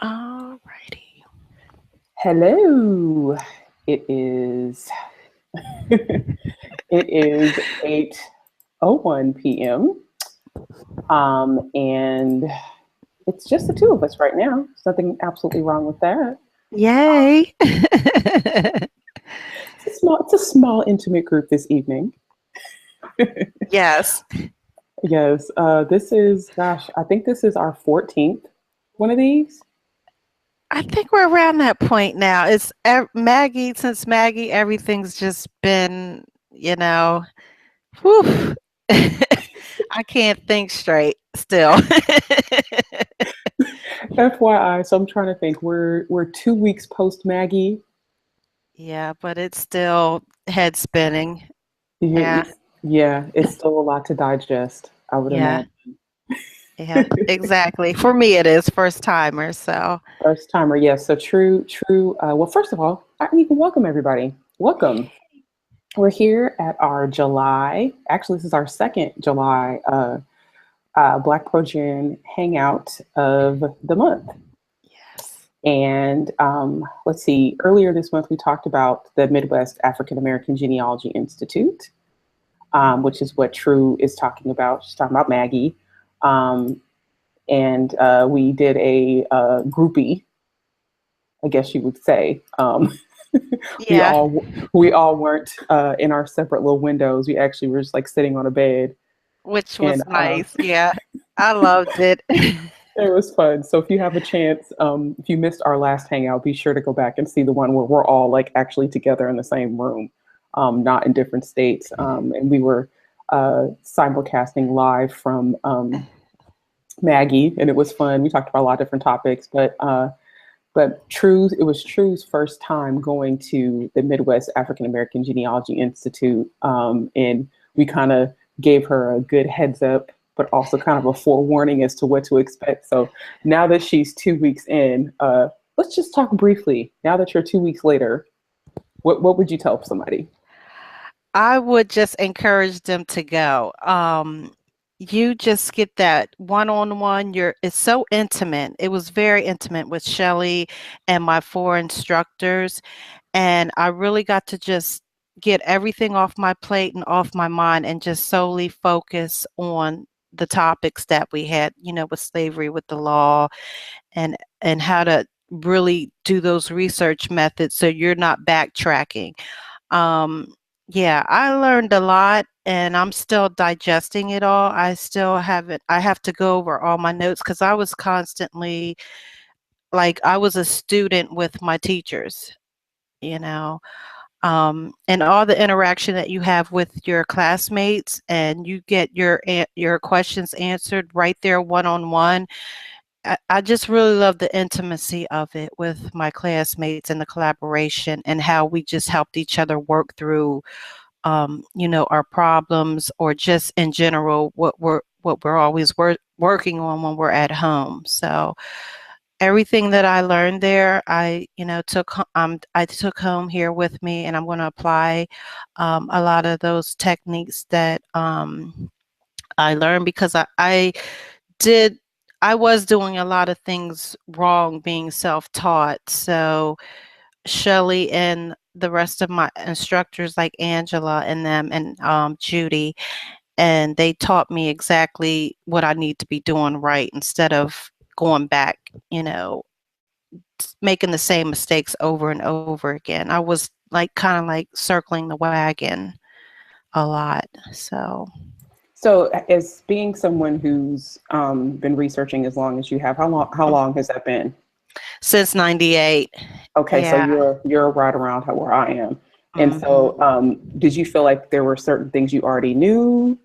All righty. Hello. It is it is 8:01 p.m. And it's just the two of us right now. There's nothing absolutely wrong with that. Yay. It's a small intimate group this evening. Yes. Yes, this is gosh, I think this is our 14th one of these. I think we're around that point now. It's Maggie, since Maggie, everything's just been, you know, whew. I can't think straight still. FYI, so I'm trying to think. We're 2 weeks post Maggie. Yeah, but it's still head spinning. Yeah, Yeah. yeah, it's still a lot to digest, I would Yeah. imagine. Yeah. Exactly. For me, it is first timer. So, First timer, yes. So true, true. Well, first of all, I need to welcome everybody. Welcome. We're here at our July. Actually, this is our second July BlackProGen hangout of the month. yes. And let's see. Earlier this month, we talked about the Midwest African American Genealogy Institute, which is what True is talking about. She's talking about Maggie. Um, and we did a groupie, I guess you would say. we Yeah. all we all weren't in our separate little windows. We actually were just like sitting on a bed, Which and was nice. Yeah. I loved it. it was fun. So if you have a chance, if you missed our last hangout, be sure to go back and see the one where we're all like actually together in the same room, not in different states. And we were simulcasting live from Maggie, and it was fun. We talked about a lot of different topics, but True, it was True's first time going to the Midwest African American Genealogy Institute, and we kind of gave her a good heads up, but also kind of a forewarning as to what to expect. So now that she's 2 weeks in, let's just talk briefly. Now that you're 2 weeks later, what would you tell somebody? I would just encourage them to go. You just get that one-on-one. It's so intimate. It was very intimate with Shelley and my four instructors, and I really got to just get everything off my plate and off my mind and just solely focus on the topics that we had, with slavery, with the law, and how to really do those research methods so you're not backtracking. Um, yeah, I learned a lot and I'm still digesting it all. I still haven't, I have to go over all my notes because I was constantly like, I was a student with my teachers, you know, and all the interaction that you have with your classmates and you get your questions answered right there one on one. I just really love the intimacy of it with my classmates and the collaboration and how we just helped each other work through our problems or just in general what we're always working on when we're at home. So everything that I learned there, I took home here with me, and I'm going to apply a lot of those techniques that I learned because did. I was doing a lot of things wrong being self-taught. So Shelley and the rest of my instructors like Angela and them and Judy, and they taught me exactly what I need to be doing right instead of going back, making the same mistakes over and over again. I was like kind of like circling the wagon a lot. So So, as being someone who's been researching as long as you have, how long has that been? since 98. Okay, so Yeah. you're right around where I am. And Hmm. so, did you feel like there were certain things you already knew,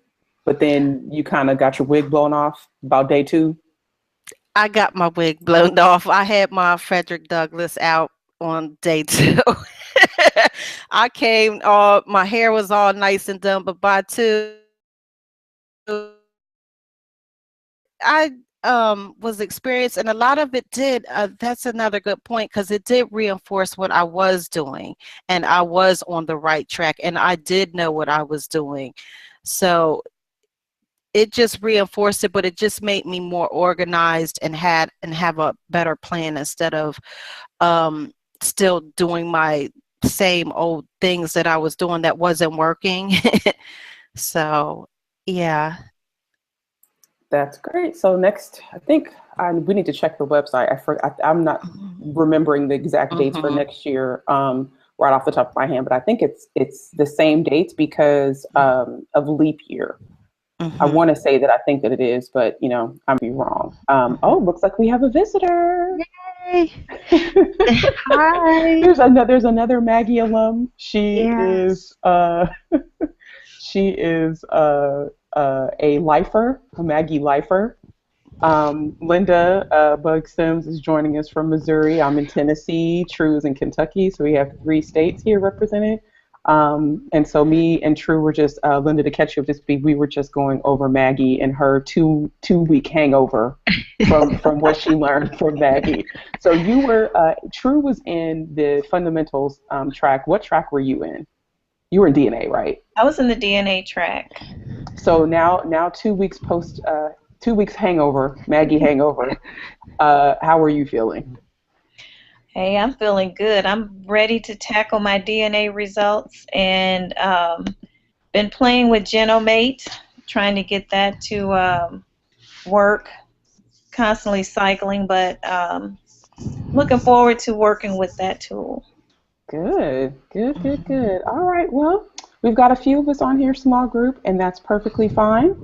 but then you kind of got your wig blown off about day two? I got my wig blown off. I had my Frederick Douglass out on day two. I came all my hair was all nice and done, but by two, I was experienced, and a lot of it did. That's another good point because it did reinforce what I was doing, and I was on the right track, and I did know what I was doing. So it just reinforced it, but it just made me more organized and have a better plan instead of still doing my same old things that I was doing that wasn't working. So, yeah. That's great. So next, I think we need to check the website. I'm not remembering the exact dates for Mm-hmm. next year right off the top of my hand, but I think it's the same dates because of leap year. I Mm-hmm. want to say that I think that it is, but you know, I may be wrong. Oh, looks like we have a visitor. Yay. Hi. There's another Maggie alum. Yes. She is a lifer, a Maggie lifer. Linda Bug Sims is joining us from Missouri. I'm in Tennessee. True is in Kentucky. So we have 3 states here represented. And so me and True were just Linda, to catch you up to speed. We were just going over Maggie and her two-week hangover from what she learned from Maggie. So you were True was in the fundamentals track. What track were you in? You were in DNA, right? I was in the DNA track. So now 2 weeks post 2 weeks hangover, Maggie hangover. How are you feeling? Hey, I'm feeling good. I'm ready to tackle my DNA results and been playing with Genomate, trying to get that to work, constantly cycling, but looking forward to working with that tool. Good, good, good, good. All right. Well, we've got a few of us on here, small group, and that's perfectly fine.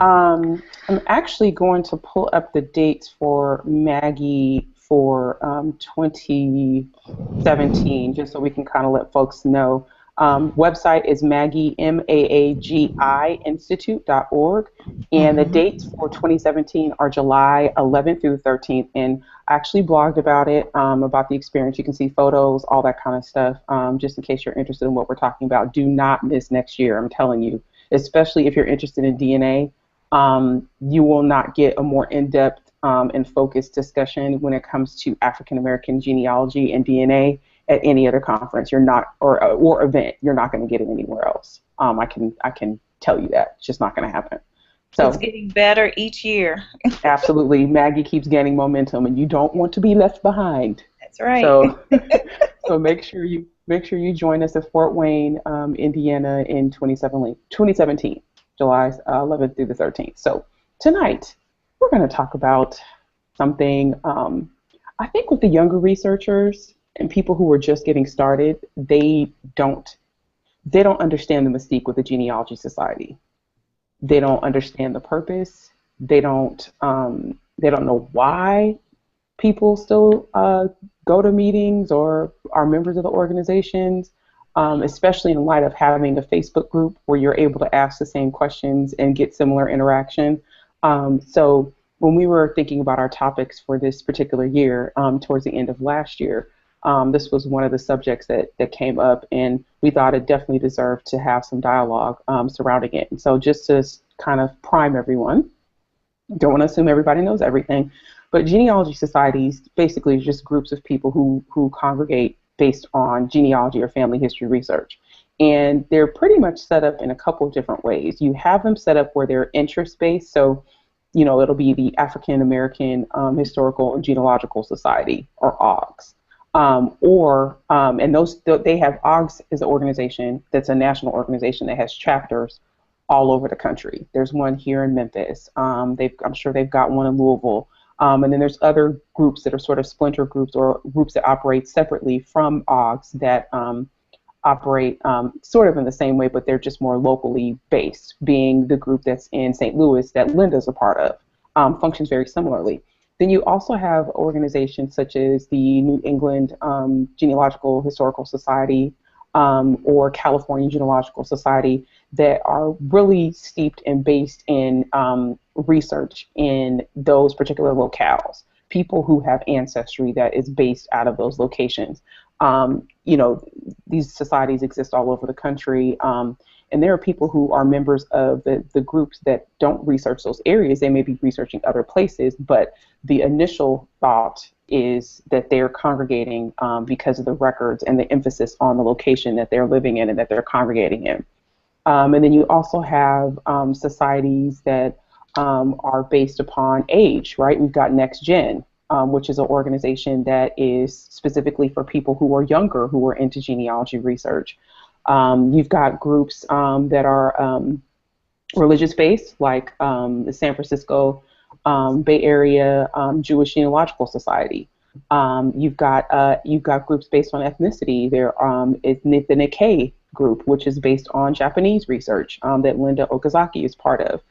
I'm actually going to pull up the dates for Maggie for 2017, just so we can kind of let folks know. Website is Maggie, MAAGI Institute.org, and the Mm-hmm. dates for 2017 are July 11th through 13th. And I actually blogged about it, about the experience. You can see photos, all that kind of stuff, just in case you're interested in what we're talking about. Do not miss next year, I'm telling you, especially if you're interested in DNA. You will not get a more in-depth and focused discussion when it comes to African American genealogy and DNA at any other conference. You're not, or event. You're not going to get it anywhere else. I can tell you that it's just not going to happen. It's So getting better each year. absolutely, Maggie keeps gaining momentum, and you don't want to be left behind. That's right. So so make sure you join us at Fort Wayne, Indiana in 2017, July 11th through the 13th. So tonight we're going to talk about something. I think with the younger researchers and people who are just getting started, they don't understand the mystique with the Genealogy Society. They don't understand the purpose. They don't know why people still go to meetings or are members of the organizations, especially in light of having a Facebook group where you're able to ask the same questions and get similar interaction. So when we were thinking about our topics for this particular year, towards the end of last year, this was one of the subjects that came up, and we thought it definitely deserved to have some dialogue surrounding it. And so just to kind of prime everyone, don't want to assume everybody knows everything, but genealogy societies basically are just groups of people who congregate based on genealogy or family history research. And they're pretty much set up in a couple of different ways. You have them set up where they're interest-based, so it'll be the African American Historical and Genealogical Society, or OGS. And they have OGS is an organization that's a national organization that has chapters all over the country. There's one here in Memphis. I'm sure they've got one in Louisville. And then there's other groups that are sort of splinter groups or groups that operate separately from OGS that operate sort of in the same way, but they're just more locally based, being the group that's in St. Louis that Linda's a part of, functions very similarly. Then you also have organizations such as the New England Genealogical Historical Society or California Genealogical Society that are really steeped and based in research in those particular locales, people who have ancestry that is based out of those locations. These societies exist all over the country. And there are people who are members of the groups that don't research those areas. They may be researching other places, but the initial thought is that they're congregating because of the records and the emphasis on the location that they're living in and that they're congregating in. And then you also have societies that are based upon age, right? We've got Next Gen, which is an organization that is specifically for people who are younger, who are into genealogy research. You've got groups that are religious-based, like the San Francisco Bay Area Jewish Genealogical Society. You've got groups based on ethnicity. There is the Nikkei group, which is based on Japanese research that Linda Okazaki is part of.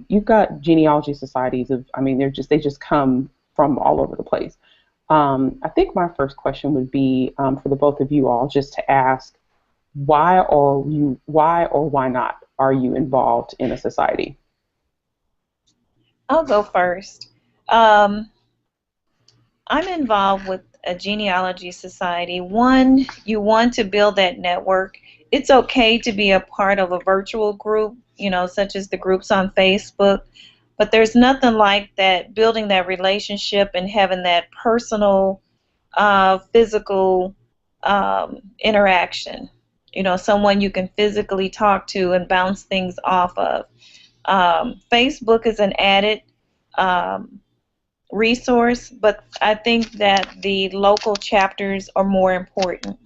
You've got genealogy societies of, I mean, they just come from all over the place. I think my first question would be for the both of you all, just to ask, why or why not are you involved in a society? I'll go first. I'm involved with a genealogy society. One, you want to build that network. It's okay to be a part of a virtual group, you know, such as the groups on Facebook, but there's nothing like that, building that relationship and having that personal, physical interaction. You know, someone you can physically talk to and bounce things off of. Facebook is an added resource, but I think that the local chapters are more important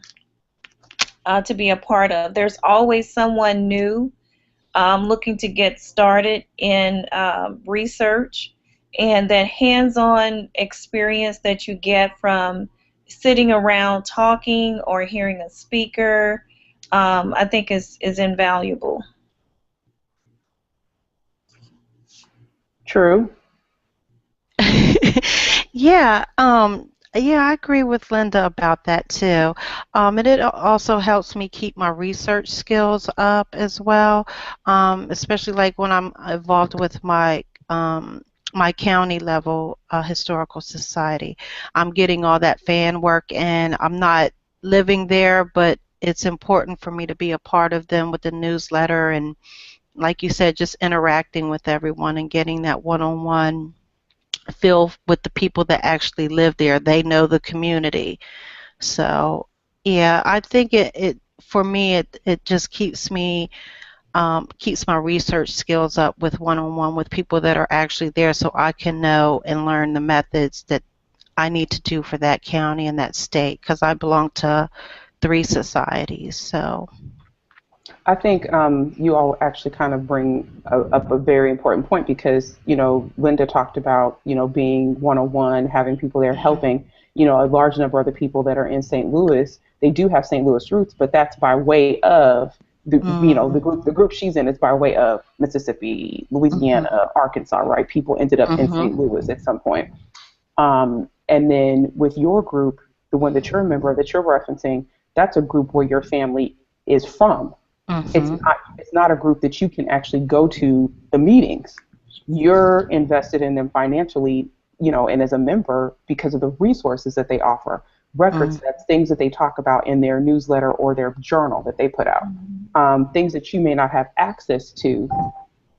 to be a part of. There's always someone new looking to get started in research, and that hands-on experience that you get from sitting around talking or hearing a speaker, I think is invaluable. True. Yeah, yeah, I agree with Linda about that too. And it also helps me keep my research skills up as well, especially like when I'm involved with my county level historical society. I'm getting all that fan work, and I'm not living there, but it's important for me to be a part of them with the newsletter and, like you said, just interacting with everyone and getting that one-on-one feel with the people that actually live there. They know the community. So, yeah, I think it for me, it just keeps my research skills up with one-on-one with people that are actually there, so I can know and learn the methods that I need to do for that county and that state, because I belong to 3 societies. So, I think you all actually kind of bring up a very important point because, you know, Linda talked about, you know, being one-on-one, having people there helping. You know, a large number of the people that are in St. Louis, they do have St. Louis roots, but that's by way of you know, the group she's in is by way of Mississippi, Louisiana, Arkansas, right? People ended up in St. Louis at some point. And then with your group, the one that you're a member of, that you're referencing, that's a group where your family is from. It's not a group that you can actually go to the meetings. You're invested in them financially, you know, and as a member because of the resources that they offer, records, that's things that they talk about in their newsletter or their journal that they put out, things that you may not have access to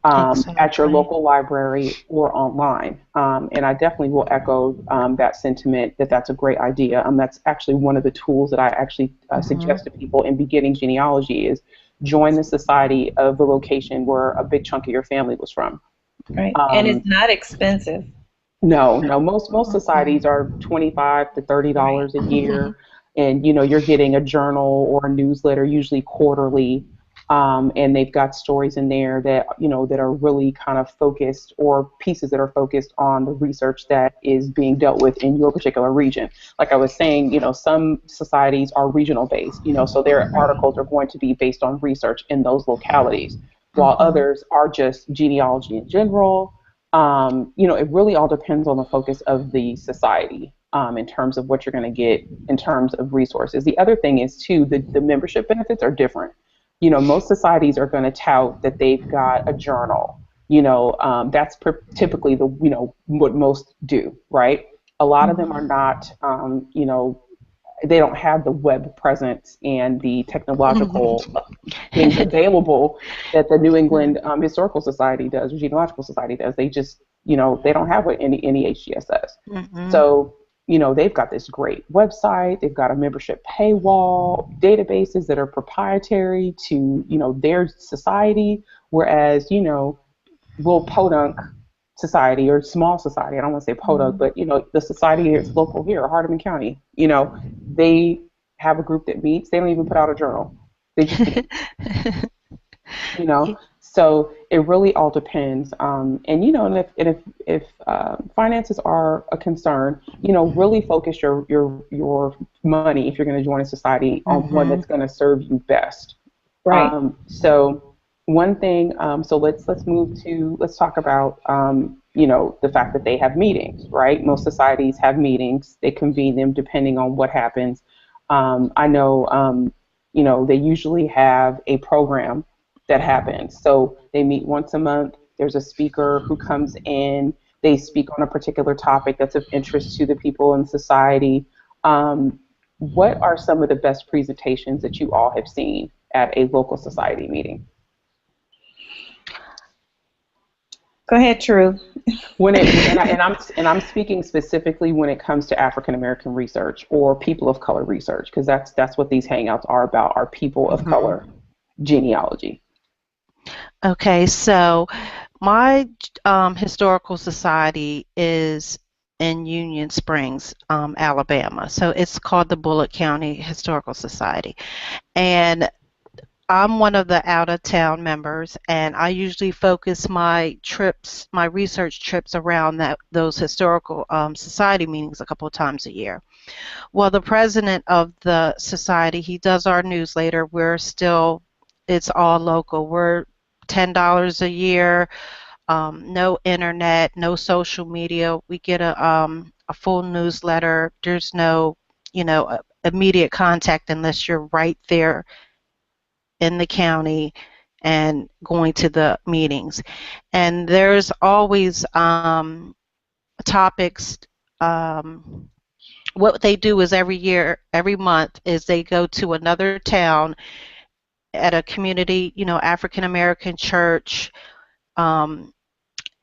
at your local library or online. And I definitely will echo that sentiment that that's a great idea. That's actually one of the tools that I actually suggest to people in beginning genealogy is join the society of the location where a big chunk of your family was from. Right, and it's not expensive. No, most societies are $25 to $30 a year, and you know you're getting a journal or a newsletter, usually quarterly, and they've got stories in there that you know that are really kind of focused, or pieces that are focused on the research that is being dealt with in your particular region. Like I was saying, you know, some societies are regional based, you know, so their articles are going to be based on research in those localities, while others are just genealogy in general. You know, it really all depends on the focus of the society in terms of what you're going to get in terms of resources. The other thing is, too, the membership benefits are different. You know, most societies are going to tout that they've got a journal. You know, that's typically the, you know, what most do, right? A lot of them are not, you know, they don't have the web presence and the technological things available that the New England Historical Society does, or Genealogical Society does. They just, you know, they don't have what any HGS does. So you know, they've got this great website, they've got a membership paywall, databases that are proprietary to, you know, their society, whereas, you know, will podunk society or small society, I don't want to say podunk, but, you know, the society is local here, Hardeman County, you know, they have a group that meets, they don't even put out a journal. They just meet, you know. So it really all depends. And you know, and if finances are a concern, you know, really focus your money if you're going to join a society on one that's going to serve you best. Right. So one thing. So let's talk about you know, the fact that they have meetings, right? Most societies have meetings. They convene them depending on what happens. I know you know, they usually have a program that happens. So they meet once a month. There's a speaker who comes in. They speak on a particular topic that's of interest to the people in society. What are some of the best presentations that you all have seen at a local society meeting? Go ahead, True. And I'm speaking specifically when it comes to African American research or people of color research, because that's what these hangouts are about, are people of color genealogy. Okay, so my historical society is in Union Springs, Alabama. So it's called the Bullitt County Historical Society. And I'm one of the out-of-town members, and I usually focus my trips, my research trips around those historical society meetings a couple of times a year. Well, the president of the society, he does our newsletter. It's all local. We're $10 a year, no internet, no social media. We get a full newsletter. There's no, you know, immediate contact unless you're right there in the county and going to the meetings. And there's always topics. What they do is every month, is they go to another town at a community, you know, African American church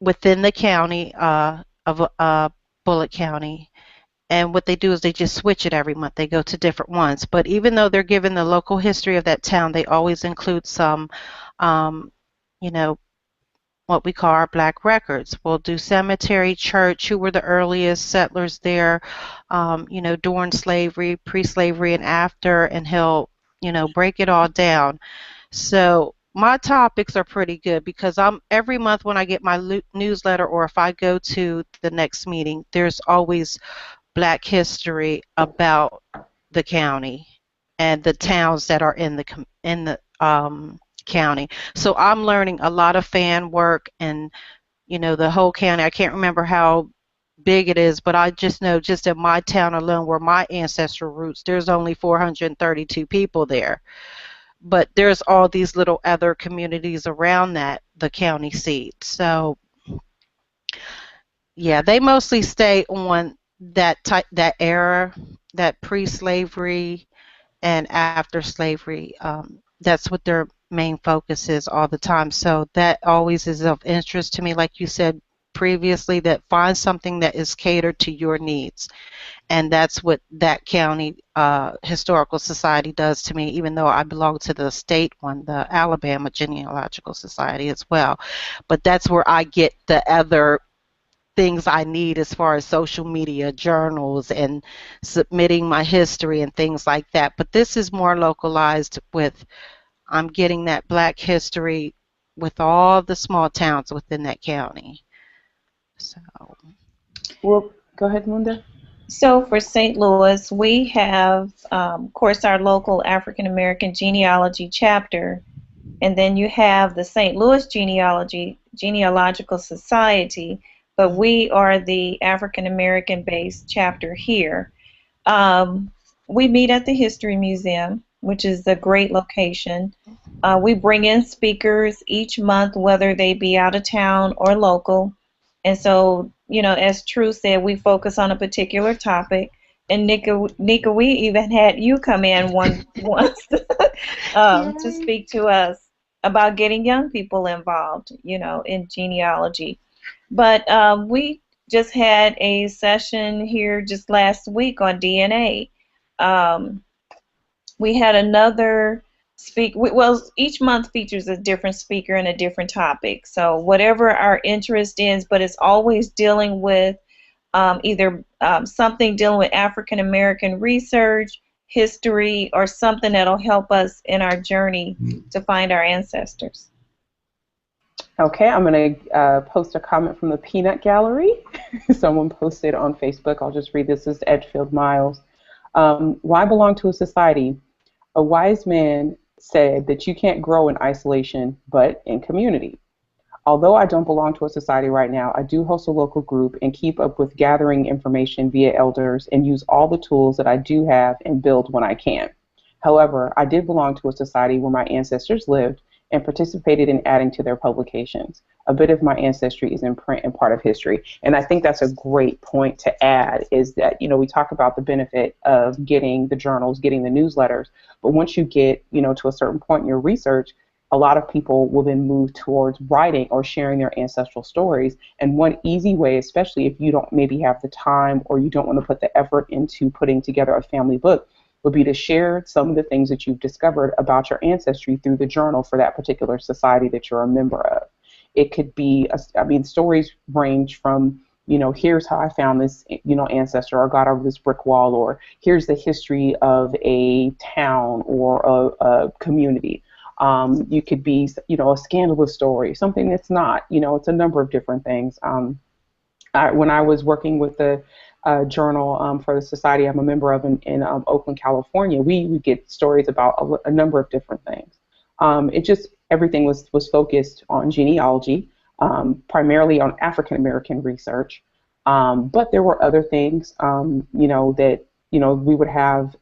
within the county of Bullitt County. And what they do is they just switch it every month. They go to different ones. But even though they're given the local history of that town, they always include some, you know, what we call our black records. We'll do cemetery, church, who were the earliest settlers there, you know, during slavery, pre-slavery, and after, and he'll, you know, break it all down. So my topics are pretty good because every month when I get my newsletter, or if I go to the next meeting, there's always Black history about the county and the towns that are in the county. So I'm learning a lot of fan work, and you know, the whole county. I can't remember how big it is, but I just know just in my town alone, where my ancestral roots, there's only 432 people there. But there's all these little other communities around the county seat. So yeah, they mostly stay on that era, that pre-slavery and after slavery. That's what their main focus is all the time. So that always is of interest to me, like you said previously, that find something that is catered to your needs. And that's what that county historical society does to me, even though I belong to the state one, the Alabama Genealogical Society as well. But that's where I get the other things I need as far as social media, journals, and submitting my history and things like that. But this is more localized with, I'm getting that Black history with all the small towns within that county. So. Well, go ahead, Linda. So for St. Louis, we have, of course, our local African American genealogy chapter, and then you have the St. Louis Genealogical Society, but we are the African American based chapter here. We meet at the History Museum, which is a great location. We bring in speakers each month, whether they be out of town or local. And so, you know, as True said, we focus on a particular topic. And Nika, we even had you come in once to speak to us about getting young people involved, you know, in genealogy. But we just had a session here just last week on DNA. Um, we had another speak. Well, each month features a different speaker and a different topic. So whatever our interest is, but it's always dealing with either something dealing with African American research, history, or something that'll help us in our journey to find our ancestors. Okay, I'm going to post a comment from the Peanut Gallery. Someone posted on Facebook. I'll just read this. This is Edgefield Miles. Why belong to a society? A wise man said that you can't grow in isolation, but in community. Although I don't belong to a society right now, I do host a local group and keep up with gathering information via elders and use all the tools that I do have and build when I can. However, I did belong to a society where my ancestors lived and participated in adding to their publications. A bit of my ancestry is in print and part of history. And I think that's a great point to add, is that, you know, we talk about the benefit of getting the journals, getting the newsletters, but once you get, you know, to a certain point in your research, a lot of people will then move towards writing or sharing their ancestral stories. And one easy way, especially if you don't maybe have the time or you don't want to put the effort into putting together a family book, would be to share some of the things that you've discovered about your ancestry through the journal for that particular society that you're a member of. It could be, I mean, stories range from, you know, here's how I found this, you know, ancestor, or got over this brick wall, or here's the history of a town or a community. You could be, you know, a scandalous story, something that's not, you know, it's a number of different things. When I was working with the journal for the society I'm a member of in Oakland, California, we would get stories about a number of different things. It just, everything was focused on genealogy, primarily on African American research. But there were other things, you know, that, you know, we would have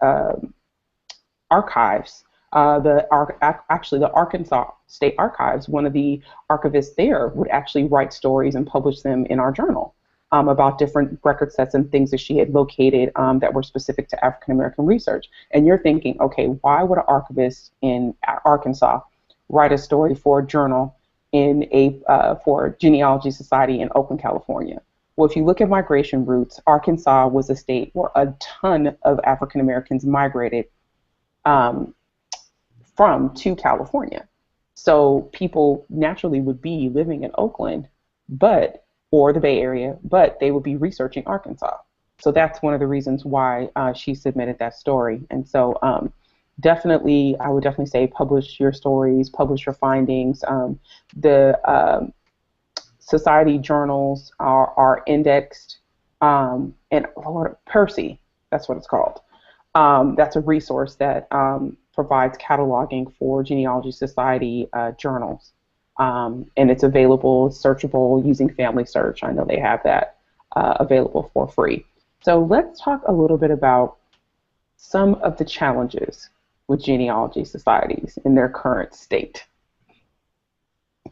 archives. Actually, the Arkansas State Archives, one of the archivists there would actually write stories and publish them in our journal about different record sets and things that she had located that were specific to African American research. And you're thinking, okay, why would an archivist in Arkansas write a story for a journal in for Genealogy Society in Oakland, California? Well, if you look at migration routes, Arkansas was a state where a ton of African Americans migrated from to California. So people naturally would be living in Oakland, or the Bay Area, but they would be researching Arkansas. So that's one of the reasons why she submitted that story. And so I would definitely say publish your stories, publish your findings. The society journals are indexed, and Percy, that's what it's called. That's a resource that provides cataloging for Genealogy Society journals. And it's available, searchable using Family Search. I know they have that available for free. So let's talk a little bit about some of the challenges with genealogy societies in their current state.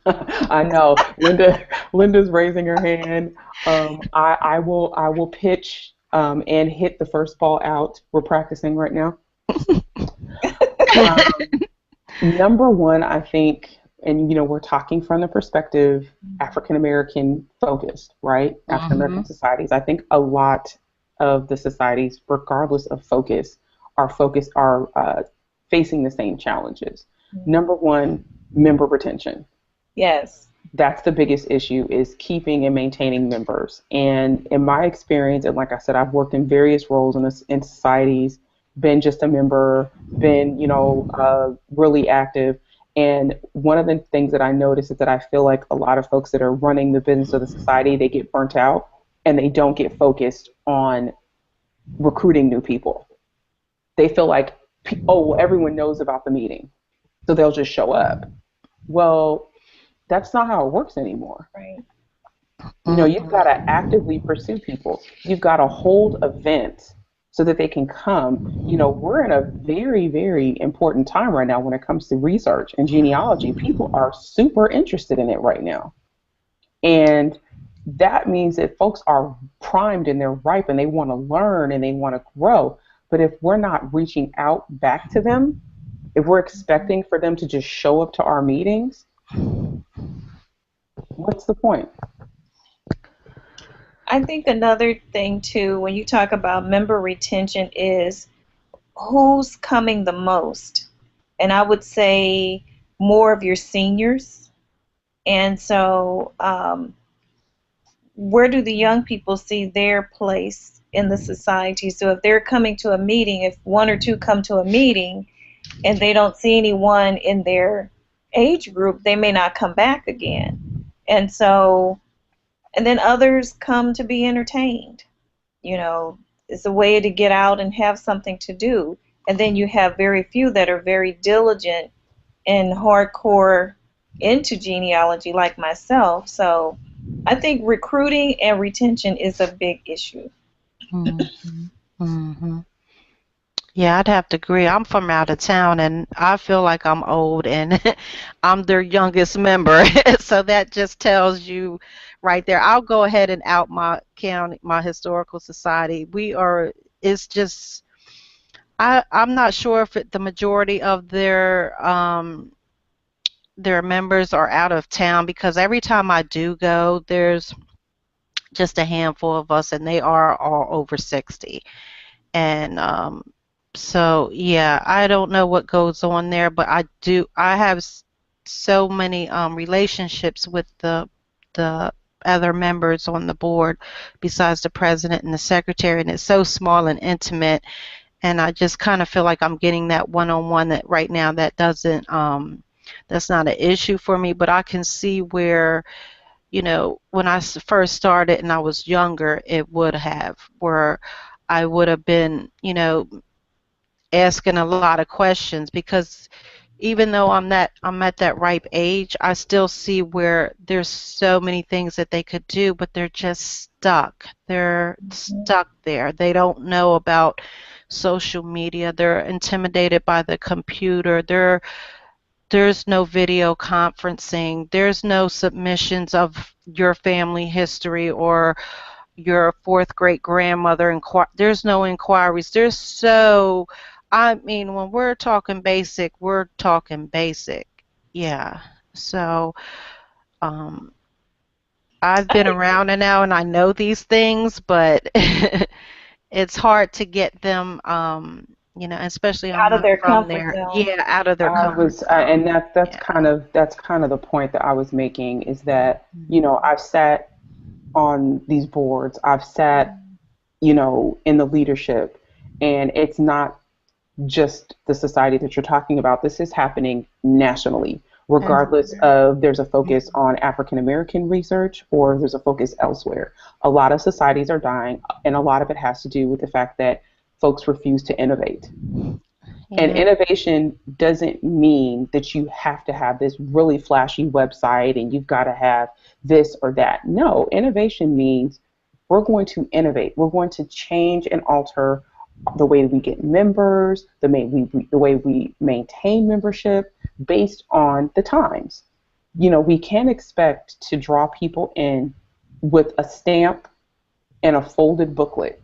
I know Linda's raising her hand. I will pitch and hit the first ball out. We're practicing right now. Number one, I think, and you know, we're talking from the perspective African American focused, right? African American societies. I think a lot of the societies, regardless of focus, are facing the same challenges. Number one, member retention. Yes. That's the biggest issue, is keeping and maintaining members. And in my experience, and like I said, I've worked in various roles in societies, been just a member, been, you know, really active. And one of the things that I notice is that I feel like a lot of folks that are running the business of the society, they get burnt out and they don't get focused on recruiting new people. They feel like, oh, well, everyone knows about the meeting, so they'll just show up. Well, that's not how it works anymore. Right. You know, you've got to actively pursue people. You've got to hold events so that they can come. You know, we're in a very, very important time right now when it comes to research and genealogy. People are super interested in it right now. And that means that folks are primed and they're ripe and they want to learn and they want to grow. But if we're not reaching out back to them, if we're expecting for them to just show up to our meetings, what's the point? I think another thing too, when you talk about member retention, is who's coming the most. And I would say more of your seniors. And so, where do the young people see their place in the society? So if they're coming to a meeting, if one or two come to a meeting and they don't see anyone in their age group, they may not come back again. And so, and then others come to be entertained. You know, it's a way to get out and have something to do. And then you have very few that are very diligent and hardcore into genealogy like myself. So I think recruiting and retention is a big issue. Mhm. Mhm. Yeah, I'd have to agree. I'm from out of town, and I feel like I'm old, and I'm their youngest member. So that just tells you right there. I'll go ahead and out my county, my historical society. We are. It's just. I'm not sure if the majority of their members are out of town, because every time I do go, there's just a handful of us, and they are all over 60. And so yeah, I don't know what goes on there, but I have so many relationships with the other members on the board besides the president and the secretary, and it's so small and intimate, and I just kind of feel like I'm getting that one-on-one that right now that doesn't that's not an issue for me, but I can see where, when I first started and I was younger, it would have, where I would have been, asking a lot of questions, because even though I'm at that ripe age, I still see where there's so many things that they could do, but they're just stuck. They're stuck there. They don't know about social media. They're intimidated by the computer. There's no video conferencing. There's no submissions of your family history or your fourth great grandmother. There's no inquiries. I mean, when we're talking basic, we're talking basic. Yeah. So, um, I've I been think around and now, and I know these things, but it's hard to get them, especially I'm out of not their from comfort there. zone. Yeah, out of their I comfort was, zone. and that's Yeah. kind of the point that I was making, is that, I've sat on these boards, I've sat, in the leadership, and it's not just the society that you're talking about. This is happening nationally, regardless of there's a focus on African American research or there's a focus elsewhere. A lot of societies are dying, and a lot of it has to do with the fact that folks refuse to innovate. And Yeah. innovation doesn't mean that you have to have this really flashy website and you've got to have this or that. No, innovation means we're going to innovate. We're going to change and alter the way we get members, the way we maintain membership based on the times. We can't expect to draw people in with a stamp and a folded booklet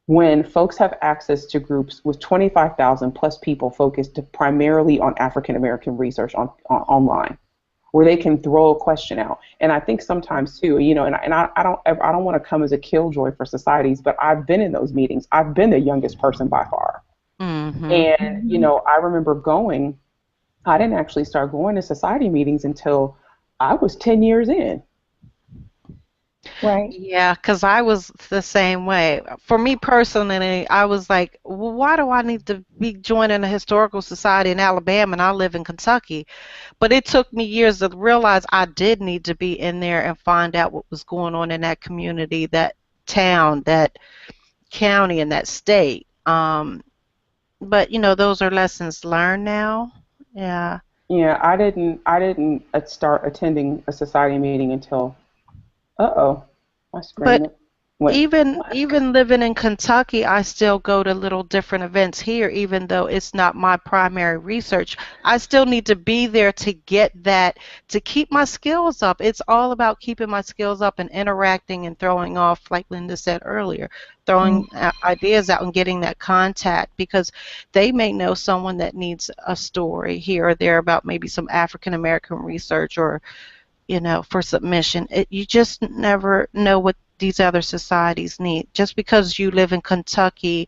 when folks have access to groups with 25,000 plus people focused primarily on African American research online, where they can throw a question out. And I think sometimes too, and I don't want to come as a killjoy for societies, but I've been in those meetings. I've been the youngest person by far. Mhm. And, I remember I didn't actually start going to society meetings until I was 10 years in. Right. Yeah, because I was the same way. For me personally, I was like, well, why do I need to be joining a historical society in Alabama and I live in Kentucky? But it took me years to realize I did need to be in there and find out what was going on in that community, that town, that county, and that state. But those are lessons learned now. Yeah. Yeah, I didn't start attending a society meeting until, my screen But went black. even living in Kentucky, I still go to little different events here, even though it's not my primary research. I still need to be there to get that, to keep my skills up. It's all about keeping my skills up and interacting and throwing off, like Linda said earlier, throwing ideas out and getting that contact, because they may know someone that needs a story here or there about maybe some African American research, or for submission. You just never know what these other societies need. Just because you live in Kentucky,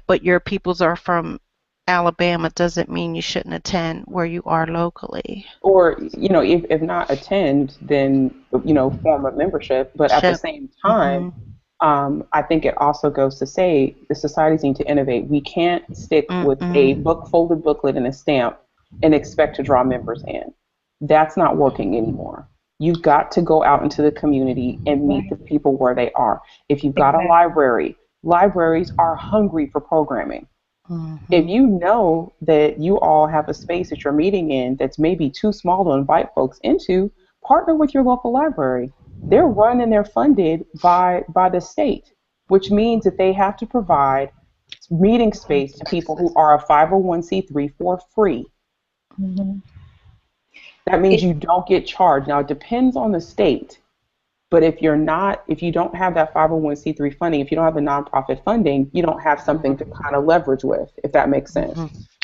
but your peoples are from Alabama, doesn't mean you shouldn't attend where you are locally. Or, if not attend, then, form a membership. But at the Ship. same time, I think it also goes to say the societies need to innovate. We can't stick with a folded booklet and a stamp and expect to draw members in. That's not working anymore. You've got to go out into the community and meet the people where they are. If you've got a library, libraries are hungry for programming. If you know that you all have a space that you're meeting in that's maybe too small to invite folks into, partner with your local library. They're run and they're funded by the state, which means that they have to provide meeting space to people who are a 501c3 for free. That means you don't get charged. Now, it depends on the state. But if you don't have that 501c3 funding, if you don't have the nonprofit funding, you don't have something to kind of leverage with, if that makes sense.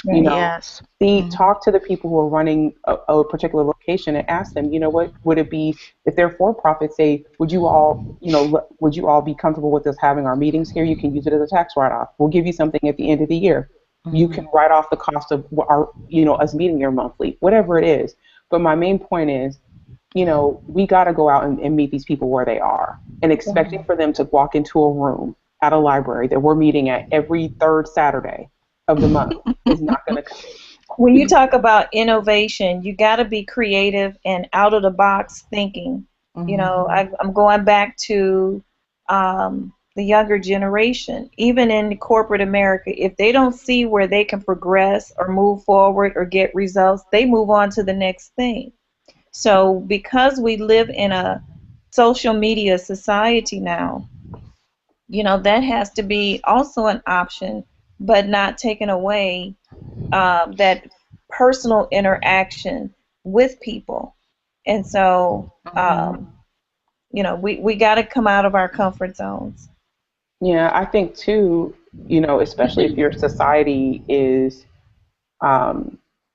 Yes. Talk to the people who are running a particular location and ask them, what would it be if they're for profit? Say, would you all be comfortable with us having our meetings here? You can use it as a tax write-off. We'll give you something at the end of the year. You can write off the cost of us meeting here monthly, whatever it is. But my main point is, we got to go out and meet these people where they are, and expecting for them to walk into a room at a library that we're meeting at every third Saturday of the month is not going to. When you talk about innovation, you got to be creative and out of the box thinking. I'm going back to the younger generation. Even in corporate America, if they don't see where they can progress or move forward or get results, they move on to the next thing. So because we live in a social media society now, that has to be also an option, but not taken away that personal interaction with people. And so, we got to come out of our comfort zones. Yeah, I think too, especially if your society is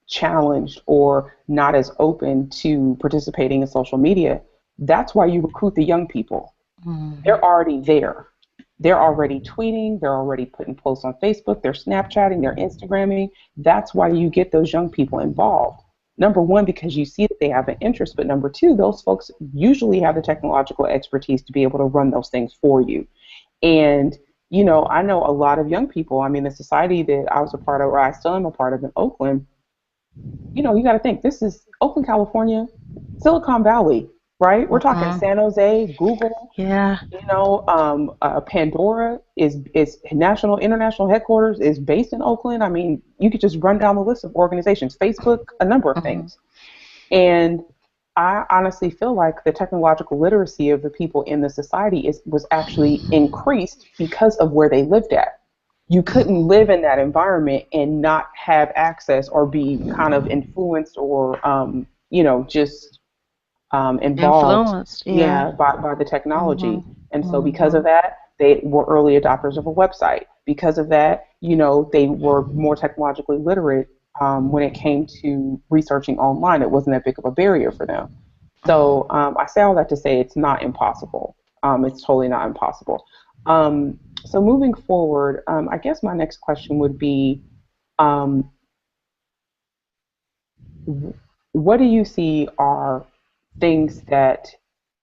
challenged or not as open to participating in social media, that's why you recruit the young people. They're already there. They're already tweeting. They're already putting posts on Facebook. They're Snapchatting. They're Instagramming. That's why you get those young people involved. Number one, because you see that they have an interest. But number two, those folks usually have the technological expertise to be able to run those things for you. And, I know a lot of young people. I mean, the society that I was a part of, or I still am a part of in Oakland, you got to think, this is Oakland, California, Silicon Valley, right? We're talking San Jose, Google. Yeah. Pandora is international headquarters is based in Oakland. I mean, you could just run down the list of organizations, Facebook, a number of things. And I honestly feel like the technological literacy of the people in the society was actually increased because of where they lived at. You couldn't live in that environment and not have access or be kind of influenced or, just involved by the technology. And so because of that, they were early adopters of a website. Because of that, they were more technologically literate when it came to researching online. It wasn't that big of a barrier for them. So I say all that to say it's not impossible. It's totally not impossible. So moving forward, I guess my next question would be, what do you see are things that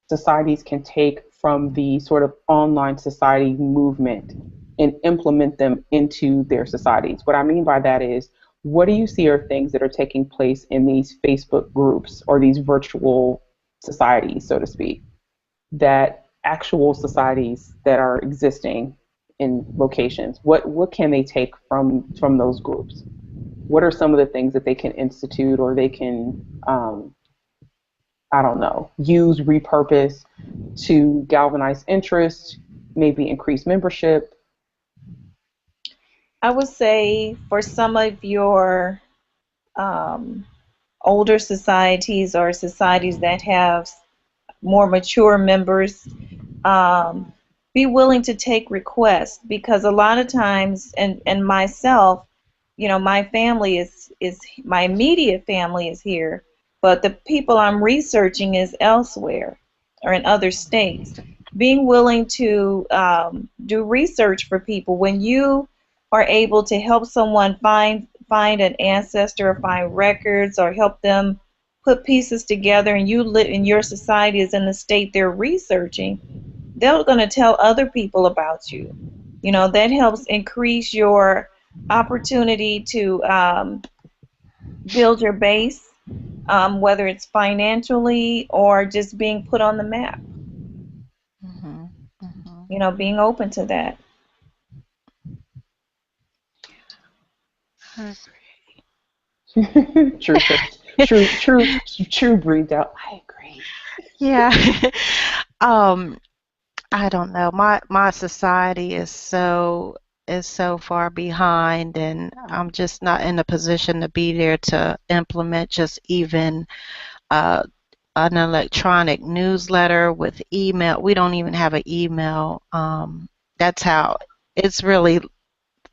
societies can take from the sort of online society movement and implement them into their societies? What I mean by that is, what do you see are things that are taking place in these Facebook groups or these virtual societies, so to speak, that actual societies that are existing in locations? What can they take from those groups? What are some of the things that they can institute or they can use, repurpose to galvanize interest, maybe increase membership? I would say for some of your older societies or societies that have more mature members, be willing to take requests, because a lot of times, and myself, my family is my immediate family is here, but the people I'm researching is elsewhere or in other states. being willing to do research for people. When you are able to help someone find an ancestor or find records or help them put pieces together, and you live in your society is in the state they're researching, they're going to tell other people about you. You know, that helps increase your opportunity to build your base, whether it's financially or just being put on the map. Mhm. Mhm. You know, being open to that. I True, sis. agree. True, breathed out. I agree. Yeah. um, I don't know. My society is so far behind, and I'm just not in a position to be there to implement just even uh, an electronic newsletter with email. We don't even have an email. That's how it's really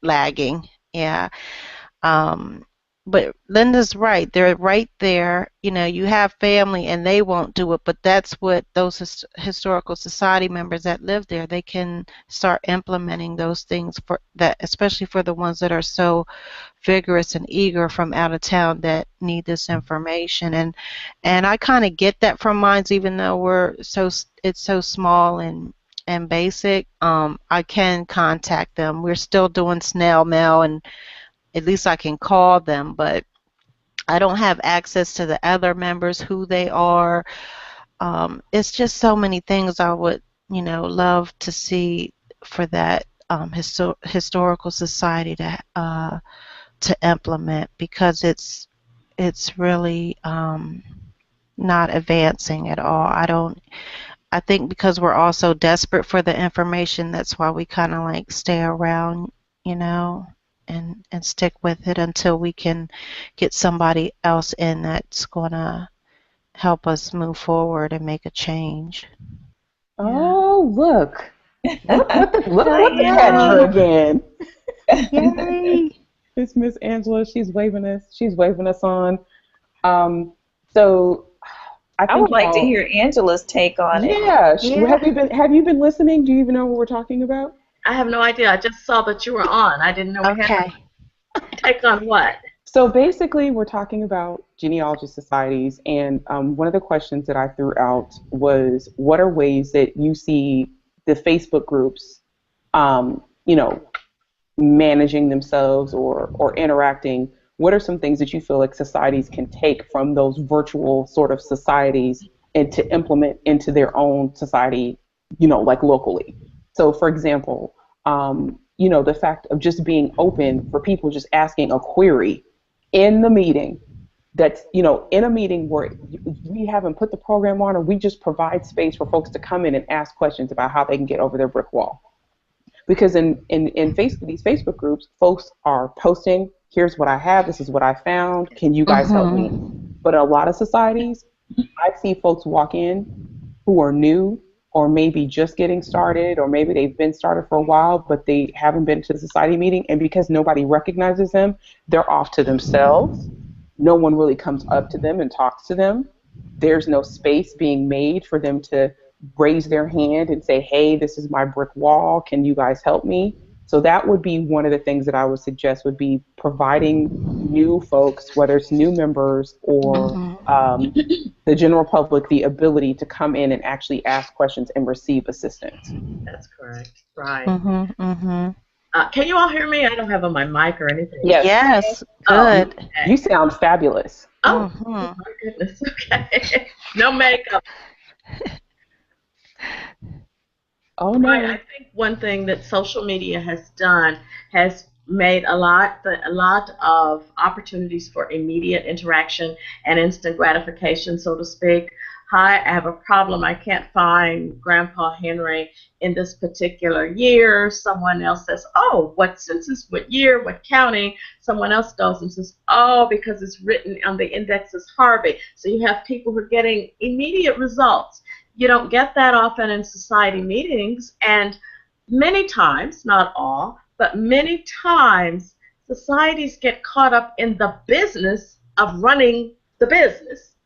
lagging. Yeah. Um, but Linda's right. They're right there. You know, you have family and they won't do it, but that's what those historical society members that live there, they can start implementing those things for that, especially for the ones that are so vigorous and eager from out of town that need this information. And I kind of get that from mines, even though it's so small and basic. I can contact them. We're still doing snail mail, and at least I can call them, but I don't have access to the other members, who they are. It's just so many things I would, love to see for that historical society to implement, because it's really not advancing at all. I think because we're all so desperate for the information, that's why we kind of like stay around, you know, and stick with it until we can get somebody else in that's going to help us move forward and make a change. Yeah. Oh, look the Yay! catcher again. Yay! It's Miss Angela. She's waving us. She's waving us on. Um, so I I think would like to y'all. hear Angela's take on it. Yeah. Yeah. Have you been listening? Do you even know what we're talking about? I have no idea. I just saw that you were on. I didn't know we had Okay. to take on what. So basically, we're talking about genealogy societies, and one of the questions that I threw out was, what are ways that you see the Facebook groups, you know, managing themselves or interacting? What are some things that you feel like societies can take from those virtual sort of societies and to implement into their own society, like locally? So, for example, the fact of just being open for people just asking a query in the meeting, that's, in a meeting where we haven't put the program on, or we just provide space for folks to come in and ask questions about how they can get over their brick wall. Because in Facebook, these Facebook groups, folks are posting, here's what I have, this is what I found, can you guys help me? But in a lot of societies, I see folks walk in who are new, or maybe just getting started, or maybe they've been started for a while, but they haven't been to the society meeting, and because nobody recognizes them, they're off to themselves. No one really comes up to them and talks to them. There's no space being made for them to raise their hand and say, hey, this is my brick wall, can you guys help me? So that would be one of the things that I would suggest, would be providing new folks, whether it's new members or the general public, the ability to come in and actually ask questions and receive assistance. That's correct. Right. Mm-hmm. Can you all hear me? I don't have on my mic or anything. Yes. Yes. Oh, Good. okay. You sound fabulous. Oh, Mm-hmm. my goodness. Okay. No makeup. Oh Right. no. I think one thing that social media has done has made a lot of opportunities for immediate interaction and instant gratification, so to speak. Hi, I have a problem. I can't find Grandpa Henry in this particular year. Someone else says, oh, what census, what year, what county? Someone else goes and says, oh, because it's written on the index as Harvey. So you have people who are getting immediate results. You don't get that often in society meetings, and many times, not all, but many times, societies get caught up in the business of running the business,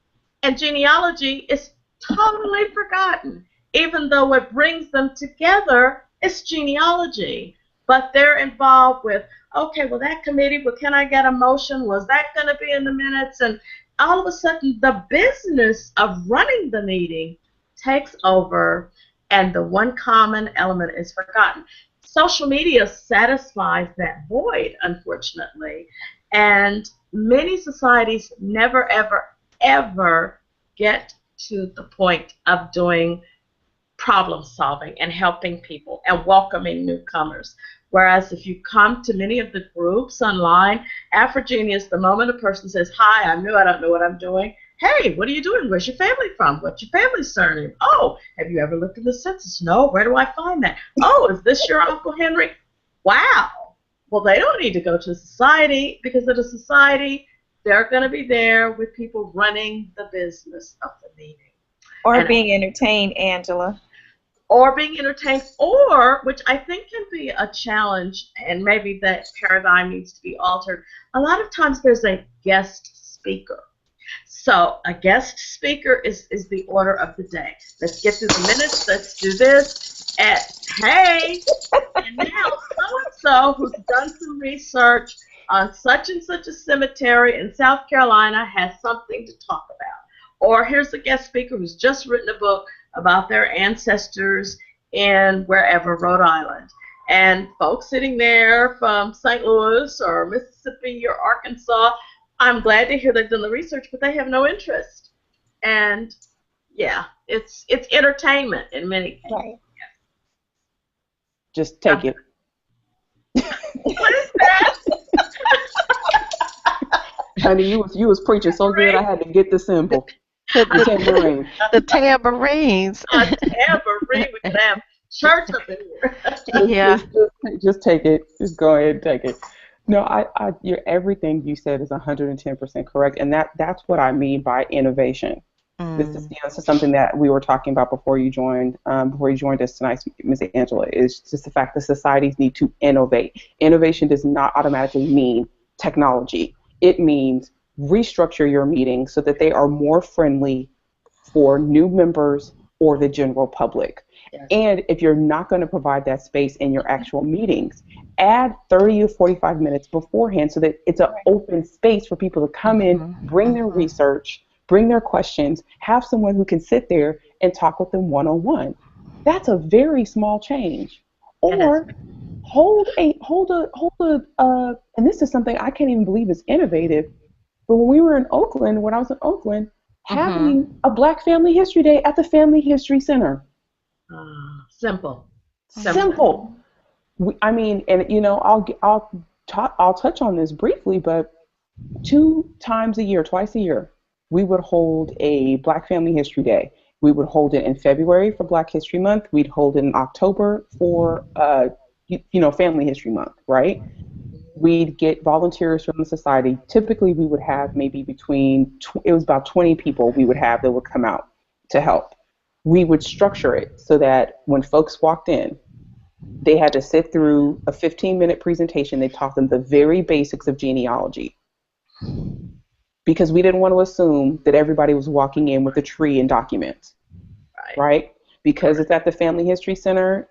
and genealogy is totally forgotten. even though what brings them together is genealogy. But they're involved with, okay, well, that committee, well, can I get a motion? Was that going to be in the minutes? And all of a sudden, the business of running the meeting takes over, and the one common element is forgotten. Social media satisfies that void, unfortunately, and many societies never, ever, ever get to the point of doing problem solving and helping people and welcoming newcomers. Whereas if you come to many of the groups online, Afrogenius, the moment a person says, hi, I'm new, I don't know what I'm doing. Hey, what are you doing? Where's your family from? What's your family's surname? Oh, have you ever looked at the census? No, where do I find that? Oh, is this your Uncle Henry? Wow. Well, they don't need to go to society, because at a society, they're going to be there with people running the business of the meeting. Or being entertained, Angela. Or being entertained, or, which I think can be a challenge, and maybe that paradigm needs to be altered, a lot of times there's a guest speaker. So a guest speaker is the order of the day. Let's get through the minutes, let's do this, and hey, and now so-and-so who's done some research on such and such a cemetery in South Carolina has something to talk about. Or here's a guest speaker who's just written a book about their ancestors in wherever, Rhode Island. And folks sitting there from St. Louis or Mississippi or Arkansas, I'm glad to hear they've done the research, but they have no interest. And yeah, it's entertainment in many cases. Right. Just take it. What is that? Honey, you was preaching so good I had to get the symbol. The tambourine. The tambourines. A tambourine. We could have church up in here. Yeah. Just take it. Just go ahead and take it. No, everything you said is 110% correct, and that's what I mean by innovation. This is something that we were talking about before you joined us tonight, Ms. Angela. Is just the fact that societies need to innovate. Innovation does not automatically mean technology. It means restructure your meetings so that they are more friendly for new members or the general public. Yes. And if you're not going to provide that space in your actual meetings, add 30 to 45 minutes beforehand so that it's an open space for people to come in, bring their research, bring their questions, have someone who can sit there and talk with them one-on-one. That's a very small change. Or hold a, and this is something I can't even believe is innovative, but when I was in Oakland, having a Black Family History Day at the Family History Center. Simple. I mean, and you know, I'll touch on this briefly, but twice a year, we would hold a Black Family History Day. We would hold it in February for Black History Month. We'd hold it in October for, Family History Month, right? We'd get volunteers from the society. Typically, we would have maybe it was about 20 people we would have that would come out to help. We would structure it so that when folks walked in, they had to sit through a 15-minute presentation. They taught them the very basics of genealogy, because we didn't want to assume that everybody was walking in with a tree and documents, right? Because it's at the Family History Center,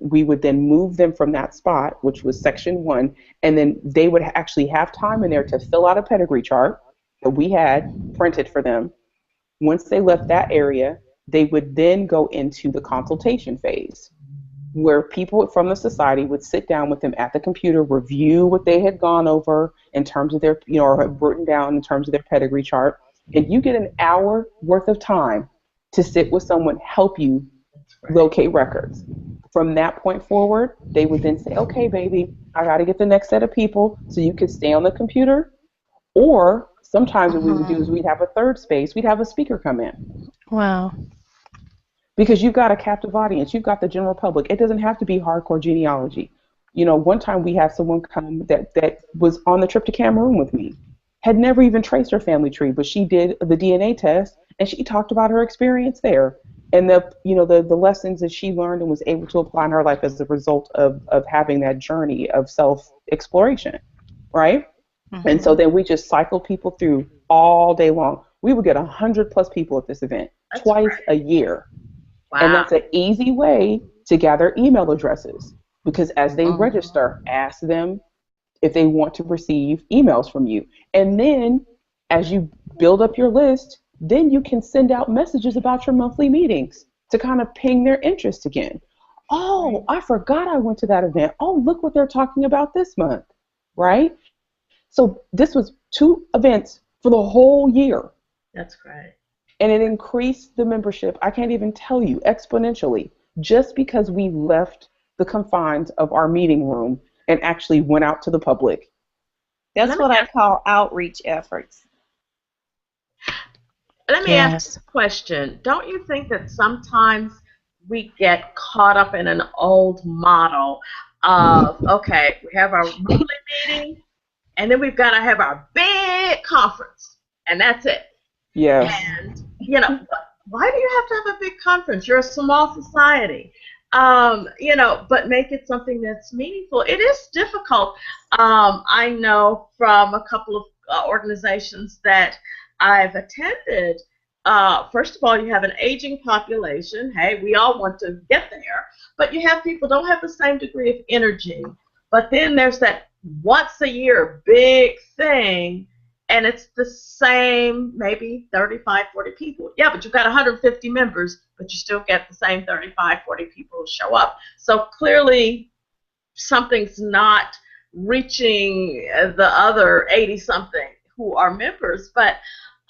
we would then move them from that spot, which was section 1, and then they would actually have time in there to fill out a pedigree chart that we had printed for them. Once they left that area, they would then go into the consultation phase, where people from the society would sit down with them at the computer, review what they had gone over in terms of their, or had written down in terms of their pedigree chart, and you get an hour worth of time to sit with someone, help you locate records. From that point forward, they would then say, okay, baby, I got to get the next set of people so you can stay on the computer. Or sometimes what we would do is we'd have a third space. We'd have a speaker come in. Wow. Because you've got a captive audience. You've got the general public. It doesn't have to be hardcore genealogy. One time we had someone come that was on the trip to Cameroon with me, had never even traced her family tree, but she did the DNA test, and she talked about her experience there. And the lessons that she learned and was able to apply in her life as a result of having that journey of self-exploration, right? And so then we just cycled people through all day long. We would get 100+ people at this event twice a year. And Wow. that's an easy way to gather email addresses, because as they register, ask them if they want to receive emails from you. And then as you build up your list, then you can send out messages about your monthly meetings to kind of ping their interest again. Oh, I forgot I went to that event. Oh, look what they're talking about this month, right? So this was 2 events for the whole year. That's great. And it increased the membership, I can't even tell you, exponentially, just because we left the confines of our meeting room and actually went out to the public. That's what I call outreach efforts. Let me ask you a question. Don't you think that sometimes we get caught up in an old model of, okay, we have our monthly meeting, and then we've got to have our big conference, and that's it. Yes. And, you know, why do you have to have a big conference? You're a small society. You know, but make it something that's meaningful. It is difficult. I know from a couple of organizations that I've attended. First of all, you have an aging population. Hey, we all want to get there, but you have people don't have the same degree of energy. But then there's that once a year big thing, and it's the same, maybe 35, 40 people. Yeah, but you've got 150 members, but you still get the same 35, 40 people who show up. So clearly something's not reaching the other 80-something who are members. But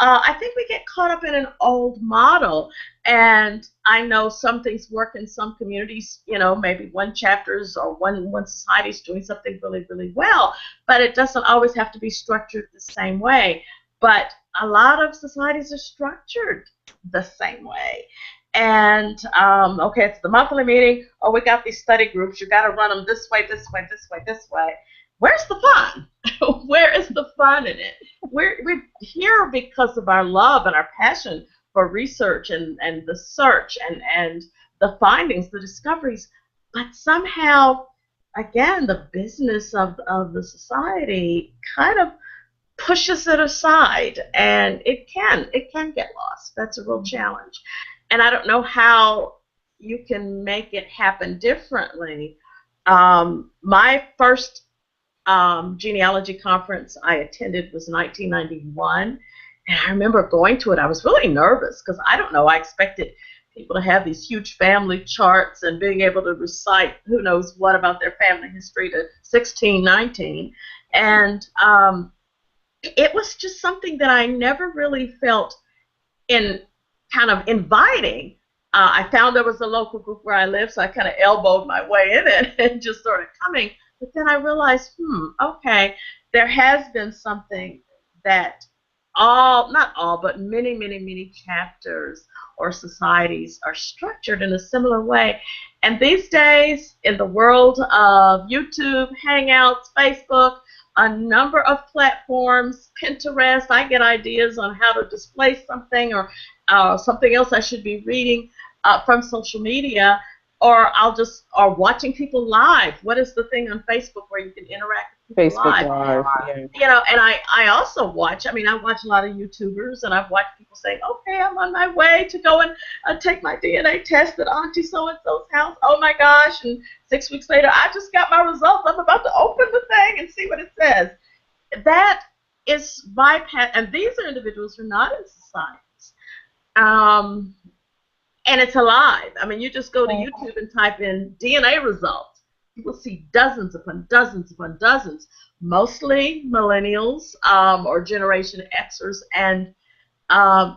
I think we get caught up in an old model. And I know some things work in some communities, you know, maybe one chapters or one society is doing something really, really well, but it doesn't always have to be structured the same way. But a lot of societies are structured the same way. And, okay, it's the monthly meeting. Oh, we got these study groups. You got to run them this way, this way, this way, this way. Where's the fun? Where is the fun in it? We're here because of our love and our passion for research and the search and the findings, the discoveries. But somehow, again, the business of the society kind of pushes it aside, and it can get lost. That's a real challenge. And I don't know how you can make it happen differently. My first genealogy conference I attended was 1991, and I remember going to it. I was really nervous because I don't know, I expected people to have these huge family charts and being able to recite who knows what about their family history to 16, 19, and it was just something that I never really felt in kind of inviting. I found there was a local group where I live, so I kind of elbowed my way in it and just started coming. But then I realized, okay, there has been something that not all, but many, many, many chapters or societies are structured in a similar way. And these days, in the world of YouTube, Hangouts, Facebook, a number of platforms, Pinterest, I get ideas on how to display something or something else I should be reading from social media, or or watching people live. What is the thing on Facebook where you can interact with people Facebook live? Live, yeah. You know, and I also watch, I watch a lot of YouTubers, and I've watched people say, okay, I'm on my way to go and take my DNA test at Auntie so-and-so's house. Oh my gosh, and 6 weeks later, I just got my results. I'm about to open the thing and see what it says. That is bypass, and these are individuals who are not in societies. And it's alive. You just go to YouTube and type in DNA results. You will see dozens upon dozens upon dozens, mostly millennials or Generation Xers, and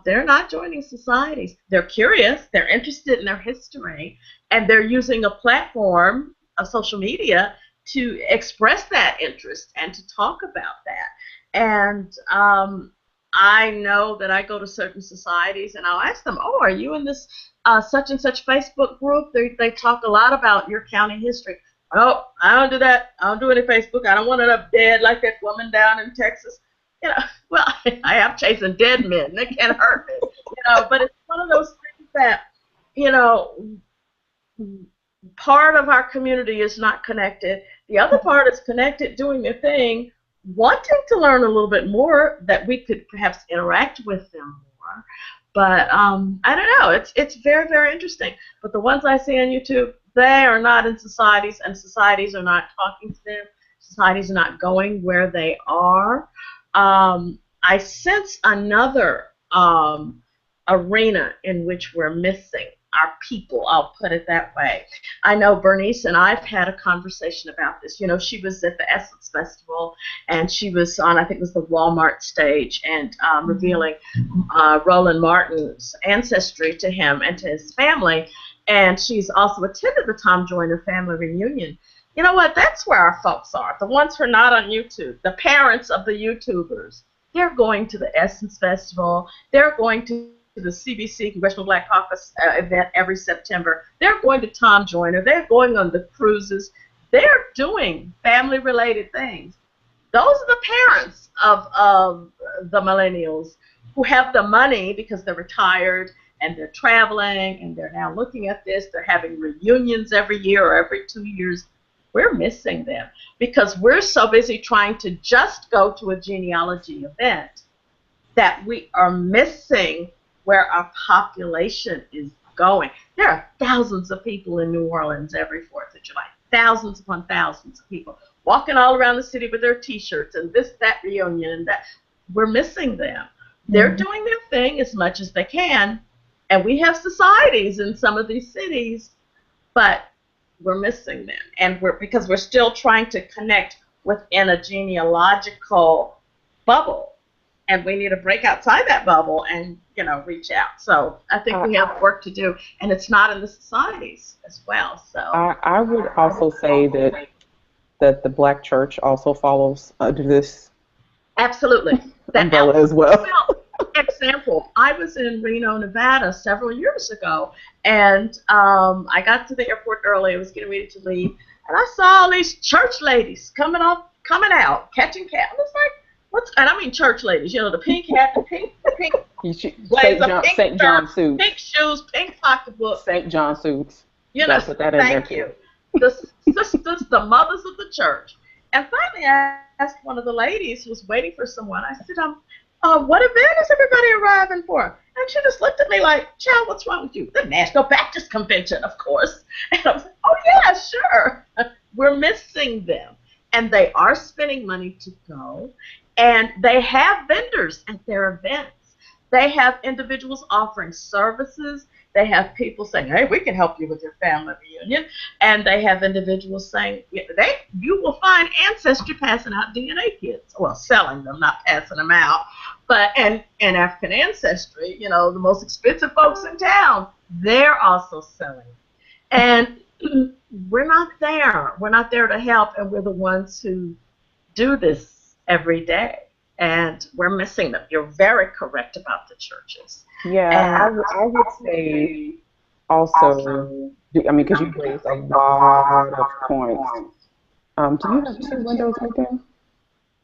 they're not joining societies. They're curious, they're interested in their history, and they're using a platform of social media to express that interest and to talk about that. And I know that I go to certain societies and I'll ask them, oh, are you in this such and such Facebook group? They talk a lot about your county history. Oh, I don't do that. I don't do any Facebook. I don't want it up dead like that woman down in Texas. Well, I am chasing dead men. They can't hurt me. But it's one of those things that, part of our community is not connected. The other part is connected, doing their thing, wanting to learn a little bit more, that we could perhaps interact with them more. But I don't know. It's very, very interesting. But the ones I see on YouTube, they are not in societies, and societies are not talking to them. Societies are not going where they are. I sense another arena in which we're missing our people. I'll put it that way. I know Bernice and I've had a conversation about this. You know, she was at the Essence Festival, and she was on, I think it was the Walmart stage, and revealing Roland Martin's ancestry to him and to his family. And she's also attended the Tom Joyner family reunion. You know what? That's where our folks are. The ones who are not on YouTube, the parents of the YouTubers. They're going to the Essence Festival. They're going to the CBC, Congressional Black Caucus event every September. They're going to Tom Joyner. They're going on the cruises. They're doing family-related things. Those are the parents of the millennials who have the money because they're retired and they're traveling and they're now looking at this. They're having reunions every year or every 2 years. We're missing them because we're so busy trying to just go to a genealogy event that we are missing where our population is going. There are thousands of people in New Orleans every 4th of July, thousands upon thousands of people walking all around the city with their T-shirts and this, that reunion, and that. We're missing them. They're doing their thing as much as they can, and we have societies in some of these cities, but we're missing them, and because we're still trying to connect within a genealogical bubble. And we need to break outside that bubble and, you know, reach out. So I think we have work to do, and it's not in the societies as well. So I would also say that the Black church also follows under this absolutely umbrella as well. Example, I was in Reno, Nevada several years ago, and I got to the airport early. I was getting ready to leave, and I saw all these church ladies coming out, catching cat. I was like, and I mean church ladies, you know, the pink hat, the pink blazer, St. John suits, pink shoes, pink pocketbook, St. John suits. You know, put that in thank there. you. The sisters, the mothers of the church. And finally, I asked one of the ladies who was waiting for someone. I said, what event is everybody arriving for? And she just looked at me like, child, what's wrong with you? The National Baptist Convention, of course. And I was like, oh, yeah, sure. We're missing them. And they are spending money to go. And they have vendors at their events. They have individuals offering services. They have people saying, hey, we can help you with your family reunion. And they have individuals saying, you will find Ancestry passing out DNA kits. Well, selling them, not passing them out. But and African Ancestry, you know, the most expensive folks in town, they're also selling. And we're not there. We're not there to help, and we're the ones who do this every day. And we're missing them. You're very correct about the churches. Yeah, I would say also, I mean, because you raised a lot of points. Do you have 2 windows open?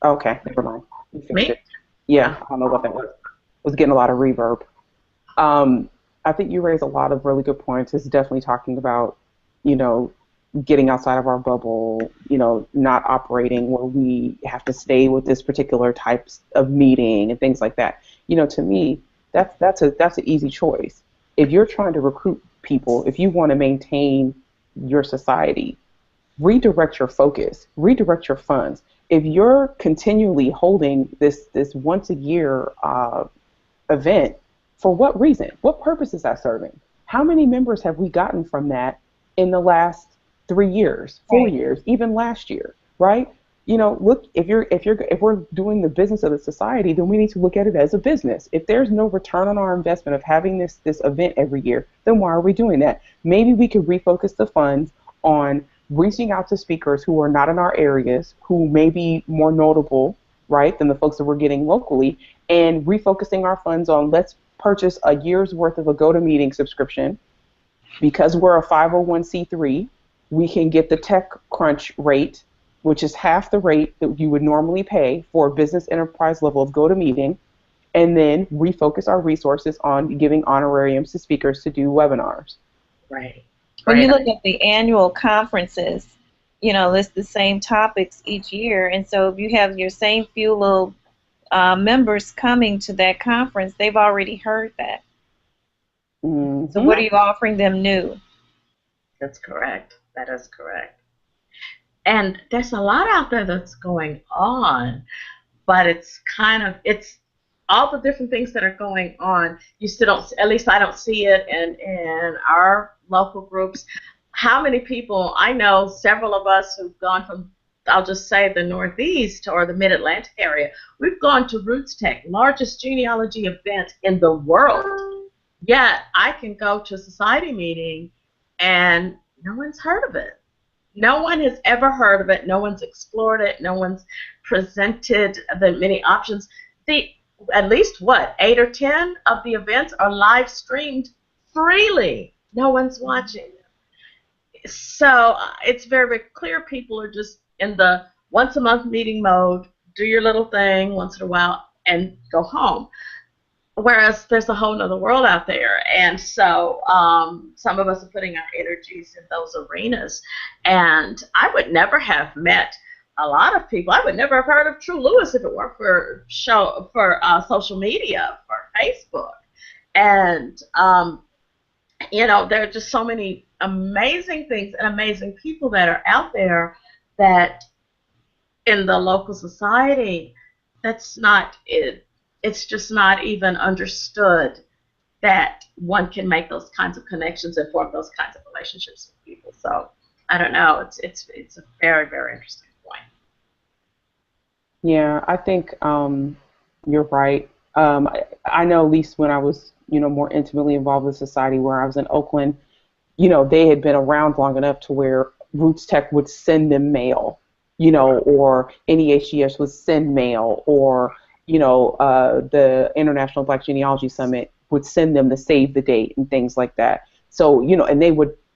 Okay, never mind. You fixed Me? it. Yeah, I don't know what that was. It was getting a lot of reverb. I think you raised a lot of really good points. It's definitely talking about, you know, getting outside of our bubble, you know, not operating where we have to stay with this particular types of meeting and things like that. You know, to me, that's an easy choice. If you're trying to recruit people, if you want to maintain your society, redirect your focus, redirect your funds. If you're continually holding this once a year event, for what reason? What purpose is that serving? How many members have we gotten from that in the last 3 years, 4 years, even last year, right? You know, look, if we're doing the business of the society, then we need to look at it as a business. If there's no return on our investment of having this event every year, then why are we doing that? Maybe we could refocus the funds on reaching out to speakers who are not in our areas, who may be more notable, right, than the folks that we're getting locally, and refocusing our funds on let's purchase a year's worth of a GoToMeeting subscription. Because we're a 501c3, we can get the TechCrunch rate, which is half the rate that you would normally pay for a business enterprise level of GoToMeeting, and then refocus our resources on giving honorariums to speakers to do webinars. Right. When you look at the annual conferences, you know, list the same topics each year, and so if you have your same few little members coming to that conference, they've already heard that. So what are you offering them new? That's correct. That is correct. And there's a lot out there that's going on, but it's all the different things that are going on. You still don't, at least I don't see it in our local groups. How many people, I know several of us who've gone from, I'll just say, the Northeast or the Mid-Atlantic area. We've gone to Roots Tech, largest genealogy event in the world. Yet I can go to a society meeting and no one's heard of it. No one has ever heard of it. No one's explored it. No one's presented the many options. At least what, 8 or 10 of the events are live streamed freely. No one's watching. So it's very, very clear people are just in the once a month meeting mode, do your little thing once in a while, and go home. Whereas there's a whole nother world out there. And so some of us are putting our energies in those arenas. And I would never have met a lot of people. I would never have heard of True Lewis if it weren't for social media, for Facebook. And, there are just so many amazing things and amazing people that are out there that in the local society, that's not it. It's just not even understood that one can make those kinds of connections and form those kinds of relationships with people. So I don't know. It's a very, very interesting point. Yeah, I think you're right. I know at least when I was, more intimately involved with society where I was in Oakland, they had been around long enough to where Roots Tech would send them mail, or NEHGS would send mail, or the International Black Genealogy Summit would send them the save the date and things like that. So, and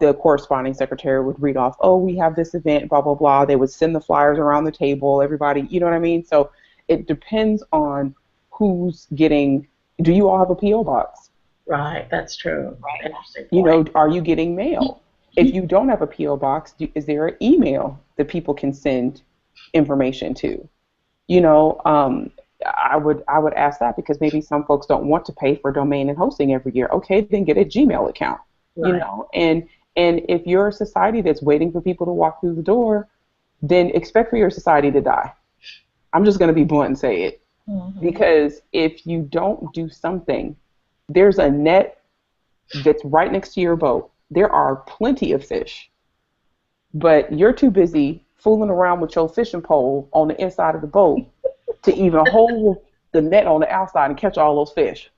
the corresponding secretary would read off, oh, we have this event, blah, blah, blah. They would send the flyers around the table, everybody, you know what I mean? So it depends on who's getting, do you all have a P.O. box? Right, that's true. Right. Interesting point. Are you getting mail? If you don't have a P.O. box, is there an email that people can send information to? I would ask that because maybe some folks don't want to pay for domain and hosting every year. Okay, then get a Gmail account. Right. And if you're a society that's waiting for people to walk through the door, then expect for your society to die. I'm just going to be blunt and say it. Mm-hmm. Because if you don't do something, there's a net that's right next to your boat. There are plenty of fish, but you're too busy fooling around with your fishing pole on the inside of the boat to even hold the net on the outside and catch all those fish.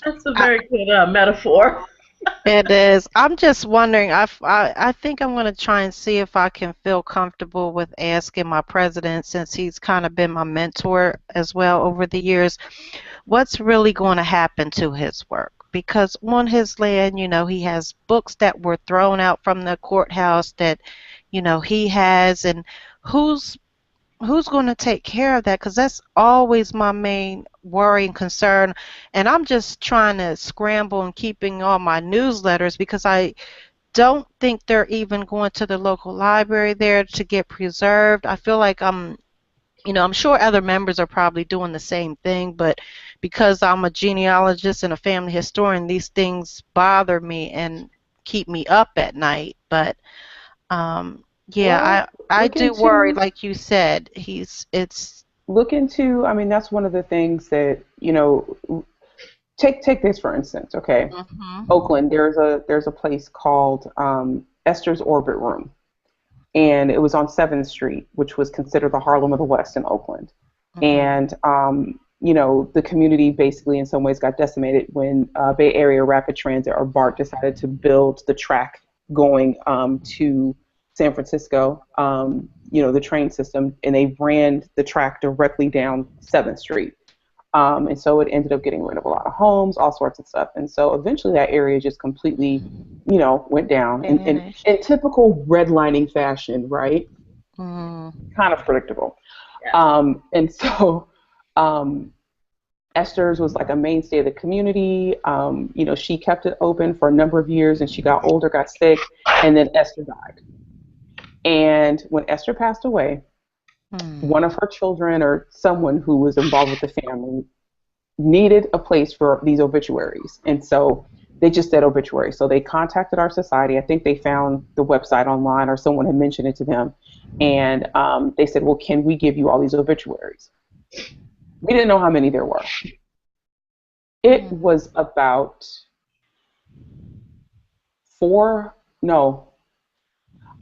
That's a very good metaphor. It is. I'm just wondering, I think I'm going to try and see if I can feel comfortable with asking my president, since he's kind of been my mentor as well over the years, what's really going to happen to his work. Because on his land, he has books that were thrown out from the courthouse that, he has, and who's going to take care of that? Because that's always my main worry and concern. And I'm just trying to scramble and keeping all my newsletters because I don't think they're even going to the local library there to get preserved. I feel like I'm sure other members are probably doing the same thing, but because I'm a genealogist and a family historian, these things bother me and keep me up at night. But yeah, I do worry, like you said. Look into. I mean, that's one of the things that Take this for instance. Okay, Oakland. There's a place called Esther's Orbit Room, and it was on 7th Street, which was considered the Harlem of the West in Oakland. And the community basically in some ways got decimated when Bay Area Rapid Transit, or BART, decided to build the track going to San Francisco, the train system, and they ran the track directly down 7th Street. And so it ended up getting rid of a lot of homes, all sorts of stuff. And so eventually that area just completely, went down in typical redlining fashion, right? Kind of predictable. Yeah. And so Esther's was like a mainstay of the community. She kept it open for a number of years, and she got older, got sick, and then Esther died. And when Esther passed away, one of her children or someone who was involved with the family needed a place for these obituaries. And so they just said obituary. So they contacted our society. I think they found the website online or someone had mentioned it to them. And they said, well, can we give you all these obituaries? We didn't know how many there were. It was about I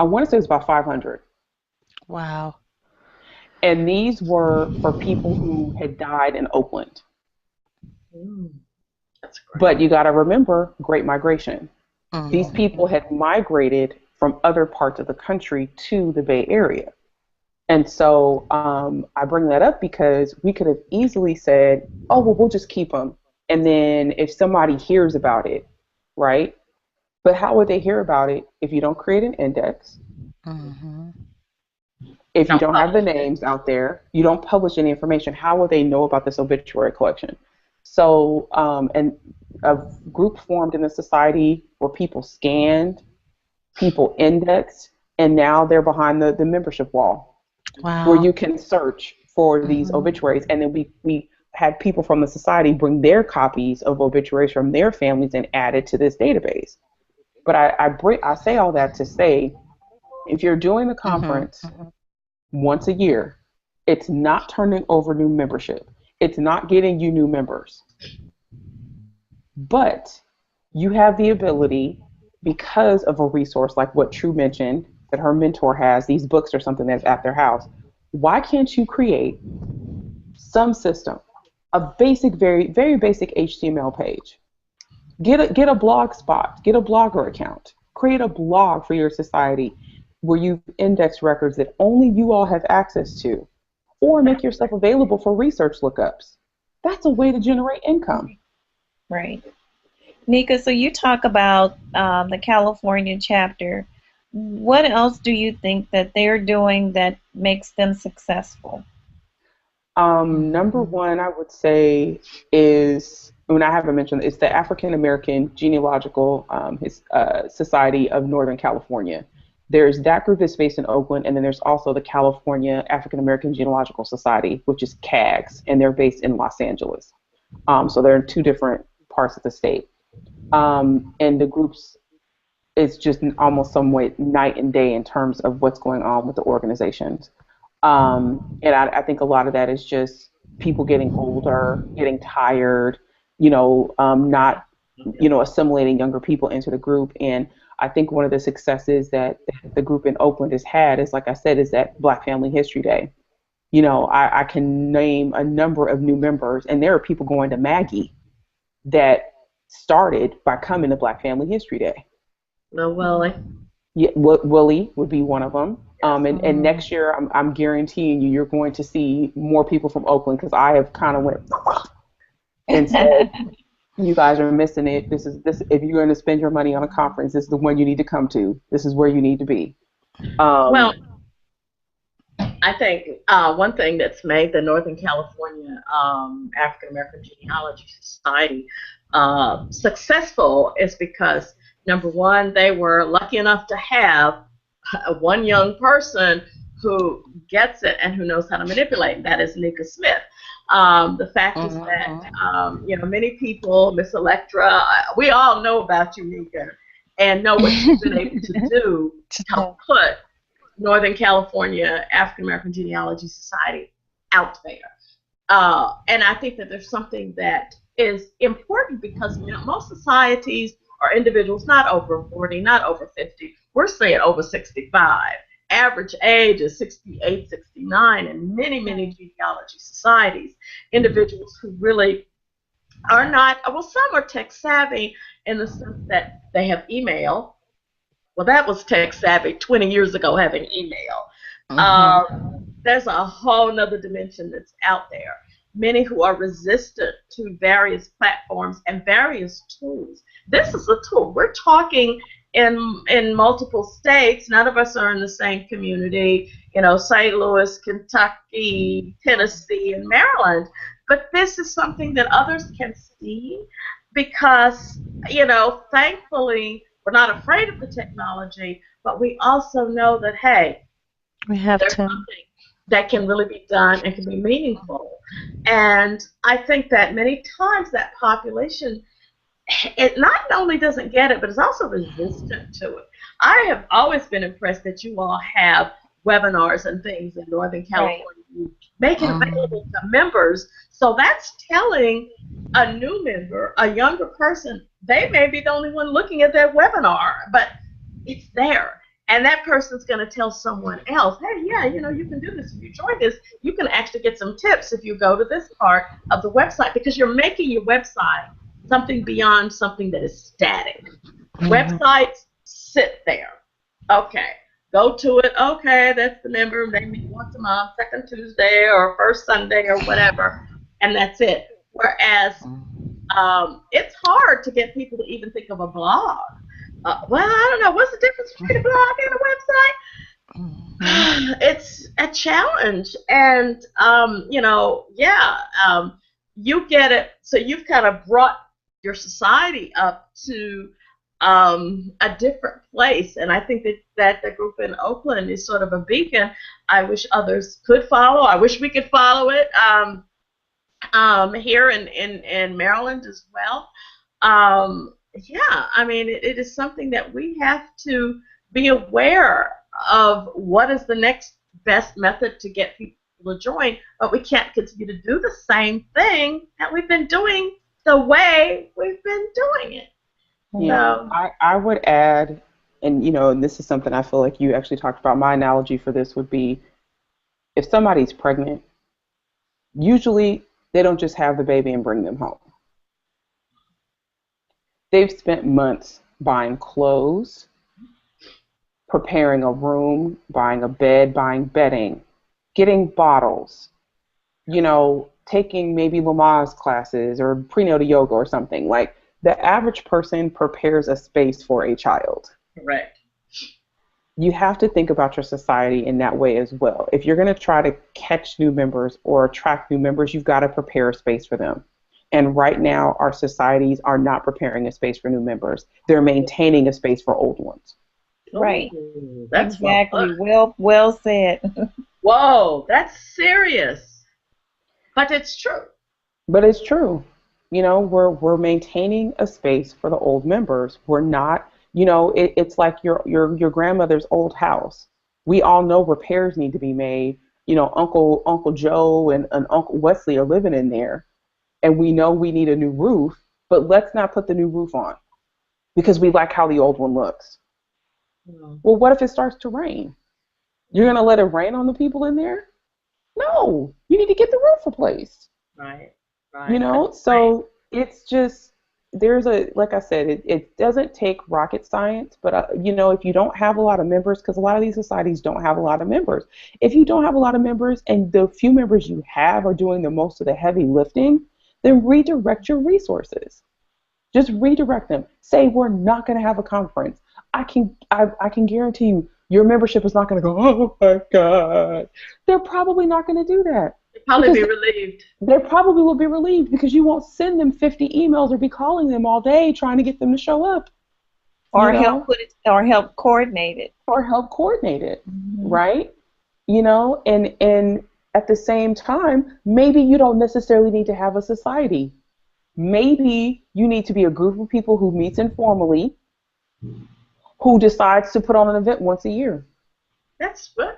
want to say it was about 500. Wow. And these were for people who had died in Oakland. That's great. But you got to remember, Great Migration. These people had migrated from other parts of the country to the Bay Area. And so I bring that up because we could have easily said, oh, well, we'll just keep them. And then if somebody hears about it, right? But how would they hear about it if you don't create an index? If you don't have the names out there, you don't publish any information, how will they know about this obituary collection? So, and a group formed in the society where people scanned, people indexed, and now they're behind the membership wall. Wow. Where you can search for these obituaries. And then we had people from the society bring their copies of obituaries from their families and add it to this database. But I say all that to say, if you're doing the conference once a year, it's not turning over new membership. It's not getting you new members. But you have the ability, because of a resource like what True mentioned, that her mentor has, these books or something that's at their house. Why can't you create some system, a basic, very, very basic HTML page? Get a blog spot, get a blogger account, create a blog for your society where you index records that only you all have access to, or make yourself available for research lookups. That's a way to generate income. Right. Nika, so you talk about the California chapter. What else do you think that they're doing that makes them successful? Number one, I would say is, when I haven't mentioned, it's the African American Genealogical Society of Northern California. There's that group that's based in Oakland, and then there's also the California African American Genealogical Society, which is CAGS, and they're based in Los Angeles. So they're in two different parts of the state. And the groups, it's just almost some way night and day in terms of what's going on with the organizations. And I think a lot of that is just people getting older, getting tired, not, assimilating younger people into the group. And I think one of the successes that the group in Oakland has had is, like I said, is that Black Family History Day. I can name a number of new members, and there are people going to Maggie that started by coming to Black Family History Day. No, Willie. Yeah, Willie would be one of them. And next year, I'm guaranteeing you're going to see more people from Oakland, because I have kind of went and said, you guys are missing it. This if you're going to spend your money on a conference, this is the one you need to come to. This is where you need to be. Well, I think one thing that's made the Northern California African American Genealogy Society successful is because, number one, they were lucky enough to have one young person who gets it and who knows how to manipulate. That is Nika Smith. The fact is that many people, Miss Electra, we all know about you, Nika, and know what you've been able to do to help put Northern California African American Genealogy Society out there. And I think that there's something that is important, because most societies are individuals not over 40, not over 50. We're saying over 65. Average age is 68, 69 in many, many genealogy societies. Individuals who really are not, well, some are tech savvy in the sense that they have email. Well, that was tech savvy 20 years ago, having email. There's a whole nother dimension that's out there. Many who are resistant to various platforms and various tools. This is a tool. We're talking in multiple states. None of us are in the same community, St. Louis, Kentucky, Tennessee, and Maryland. But this is something that others can see, because, thankfully, we're not afraid of the technology, but we also know that, hey, we have there's something that can really be done and can be meaningful. And I think that many times that population, it not only doesn't get it, but is also resistant to it. I have always been impressed that you all have webinars and things in Northern Right. California. You make it available to members. So that's telling a new member, a younger person, they may be the only one looking at that webinar, but it's there. And that person's going to tell someone else, hey, yeah, you know, you can do this. If you join this, you can actually get some tips if you go to this part of the website, because you're making your website something beyond something that is static. Websites sit there. Okay, go to it. Okay, that's the member. They meet once a month, second Tuesday or first Sunday or whatever, and that's it. Whereas it's hard to get people to even think of a blog. Well, I don't know. What's the difference between a blog and a website? It's a challenge, and you get it. So you've kind of brought your society up to a different place, and I think that the group in Oakland is sort of a beacon. I wish others could follow. I wish we could follow it here in Maryland as well. Yeah, I mean, it is something that we have to be aware of. What is the next best method to get people to join? But we can't continue to do the same thing that we've been doing the way we've been doing it. Yeah, So, I would add, and and this is something I feel like you actually talked about. My analogy for this would be, if somebody's pregnant, usually they don't just have the baby and bring them home. They've spent months buying clothes, preparing a room, buying a bed, buying bedding, getting bottles, taking maybe Lamaze classes or prenatal yoga or something. Like, the average person prepares a space for a child. correct. You have to think about your society in that way as well. If you're going to try to catch new members or attract new members, you've got to prepare a space for them. And right now, our societies are not preparing a space for new members. They're maintaining a space for old ones. Right. Ooh, that's Exactly. Well said. Whoa, that's serious. But it's true. But it's true. We're maintaining a space for the old members. We're not, it's like your grandmother's old house. We all know repairs need to be made. Uncle Joe and Uncle Wesley are living in there. And we know we need a new roof, but let's not put the new roof on because we like how the old one looks. Well, what if it starts to rain? You're going to let it rain on the people in there? No, you need to get the roof replaced. Right. So it's just, like I said, it doesn't take rocket science, but if you don't have a lot of members, because a lot of these societies don't have a lot of members. If you don't have a lot of members and the few members you have are doing the most of the heavy lifting, then redirect your resources. Just redirect them. Say, we're not going to have a conference. I can guarantee you your membership is not going to go, oh my God. They're probably not going to do that. They'll probably be relieved. They probably will be relieved because you won't send them 50 emails or be calling them all day trying to get them to show up. Or help coordinate it. Mm-hmm. Right? And at the same time, maybe you don't necessarily need to have a society. Maybe you need to be a group of people who meets informally, who decides to put on an event once a year. That's true.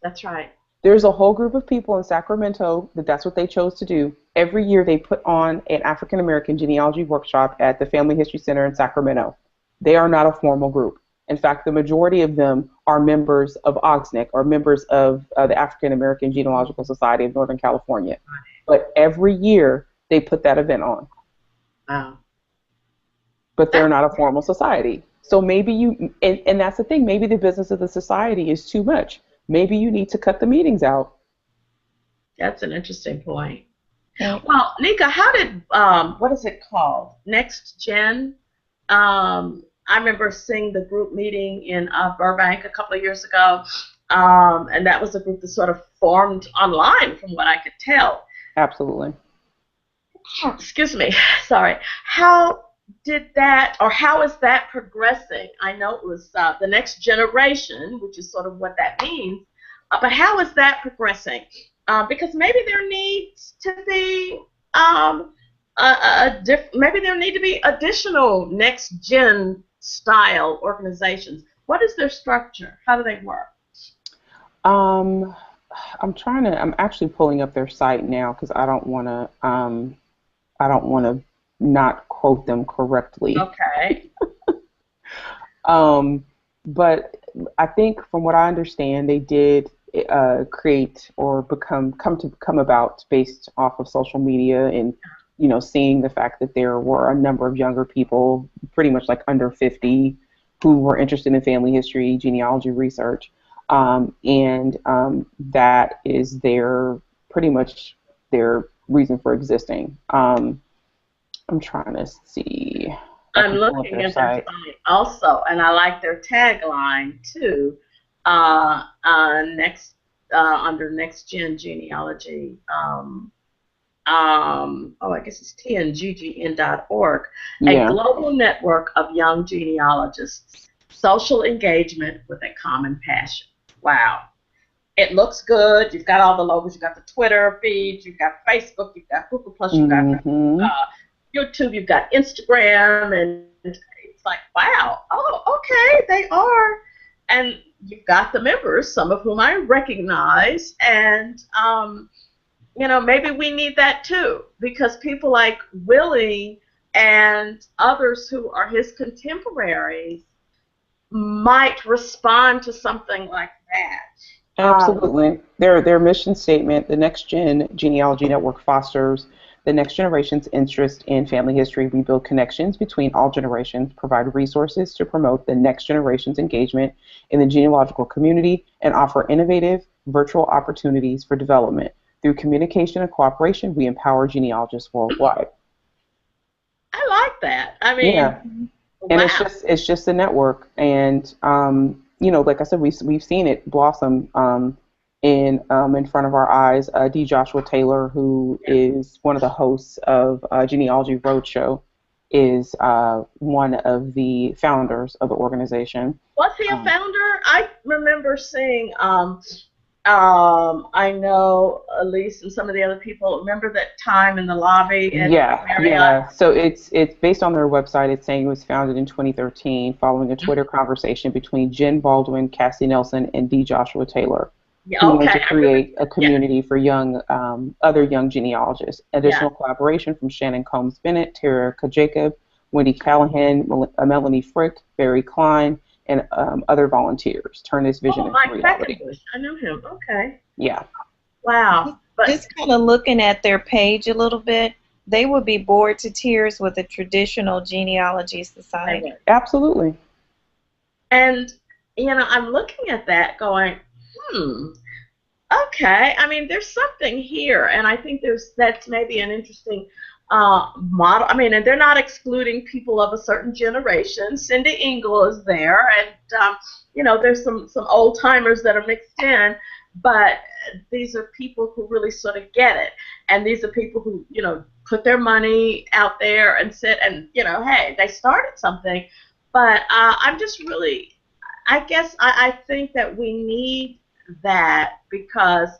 That's right. There's a whole group of people in Sacramento that's what they chose to do. Every year they put on an African American genealogy workshop at the Family History Center in Sacramento. They are not a formal group. In fact, the majority of them are members of OGSNC or members of the African American Genealogical Society of Northern California. But every year they put that event on. Wow. But they're not a formal society. So maybe and that's the thing, maybe the business of the society is too much. Maybe you need to cut the meetings out. That's an interesting point. Yeah. Well, Nika, how did, what is it called? Next Gen? I remember seeing the group meeting in Burbank a couple of years ago, and that was a group that sort of formed online from what I could tell. Absolutely. Excuse me, sorry. How did that, or how is that progressing? I know it was the next generation, which is sort of what that means, but how is that progressing? because maybe there needs to be maybe there need to be additional next gen style organizations. What is their structure? How do they work? Um, I'm actually pulling up their site now because I don't want to not quote them correctly. Okay. But I think from what I understand, they did create or come about based off of social media and seeing the fact that there were a number of younger people, pretty much like under 50, who were interested in family history, genealogy research, and that is their pretty much their reason for existing. I'm trying to see. I I'm can pull up looking their at their site. site also, and I like their tagline too. Next under Next Gen Genealogy. I guess it's tnggn.org, a Yeah. global network of young genealogists, social engagement with a common passion. Wow. It looks good. You've got all the logos. You've got the Twitter feed. You've got Facebook. You've got Google Plus. You've got Mm-hmm. YouTube. You've got Instagram, and it's like, wow. Oh, okay, they are. And you've got the members, some of whom I recognize, and maybe we need that too, because people like Willie and others who are his contemporaries might respond to something like that. Absolutely. Their mission statement, the Next Gen Genealogy Network fosters the next generation's interest in family history. We build connections between all generations, provide resources to promote the next generation's engagement in the genealogical community, and offer innovative virtual opportunities for development. Through communication and cooperation, we empower genealogists worldwide. I like that. I mean, Yeah. And wow. it's just a network, and like I said, we've seen it blossom in front of our eyes. D. Joshua Taylor, who is one of the hosts of Genealogy Roadshow, is one of the founders of the organization. Was he a founder? I remember seeing. I know Elise and some of the other people. Remember that time in the lobby at Marriott? Yeah. So it's based on their website. It's saying it was founded in 2013 following a Twitter conversation between Jen Baldwin, Cassie Nelson, and D. Joshua Taylor, who wanted to create a community for young other young genealogists. Additional collaboration from Shannon Combs Bennett, Tara Jacob, Wendy Callahan, Melanie Frick, Barry Klein, and other volunteers turn this vision into reality. I know him. Okay. Yeah. Wow. But just kind of looking at their page a little bit, they would be bored to tears with a traditional genealogy society. Absolutely. And, I'm looking at that going, okay. I mean, there's something here, and I think that's maybe an interesting model. I mean, and they're not excluding people of a certain generation. Cindy Engel is there, and there's some old timers that are mixed in, but these are people who really sort of get it, and these are people who put their money out there and sit and hey, they started something, but I'm just really, I guess I think that we need that because.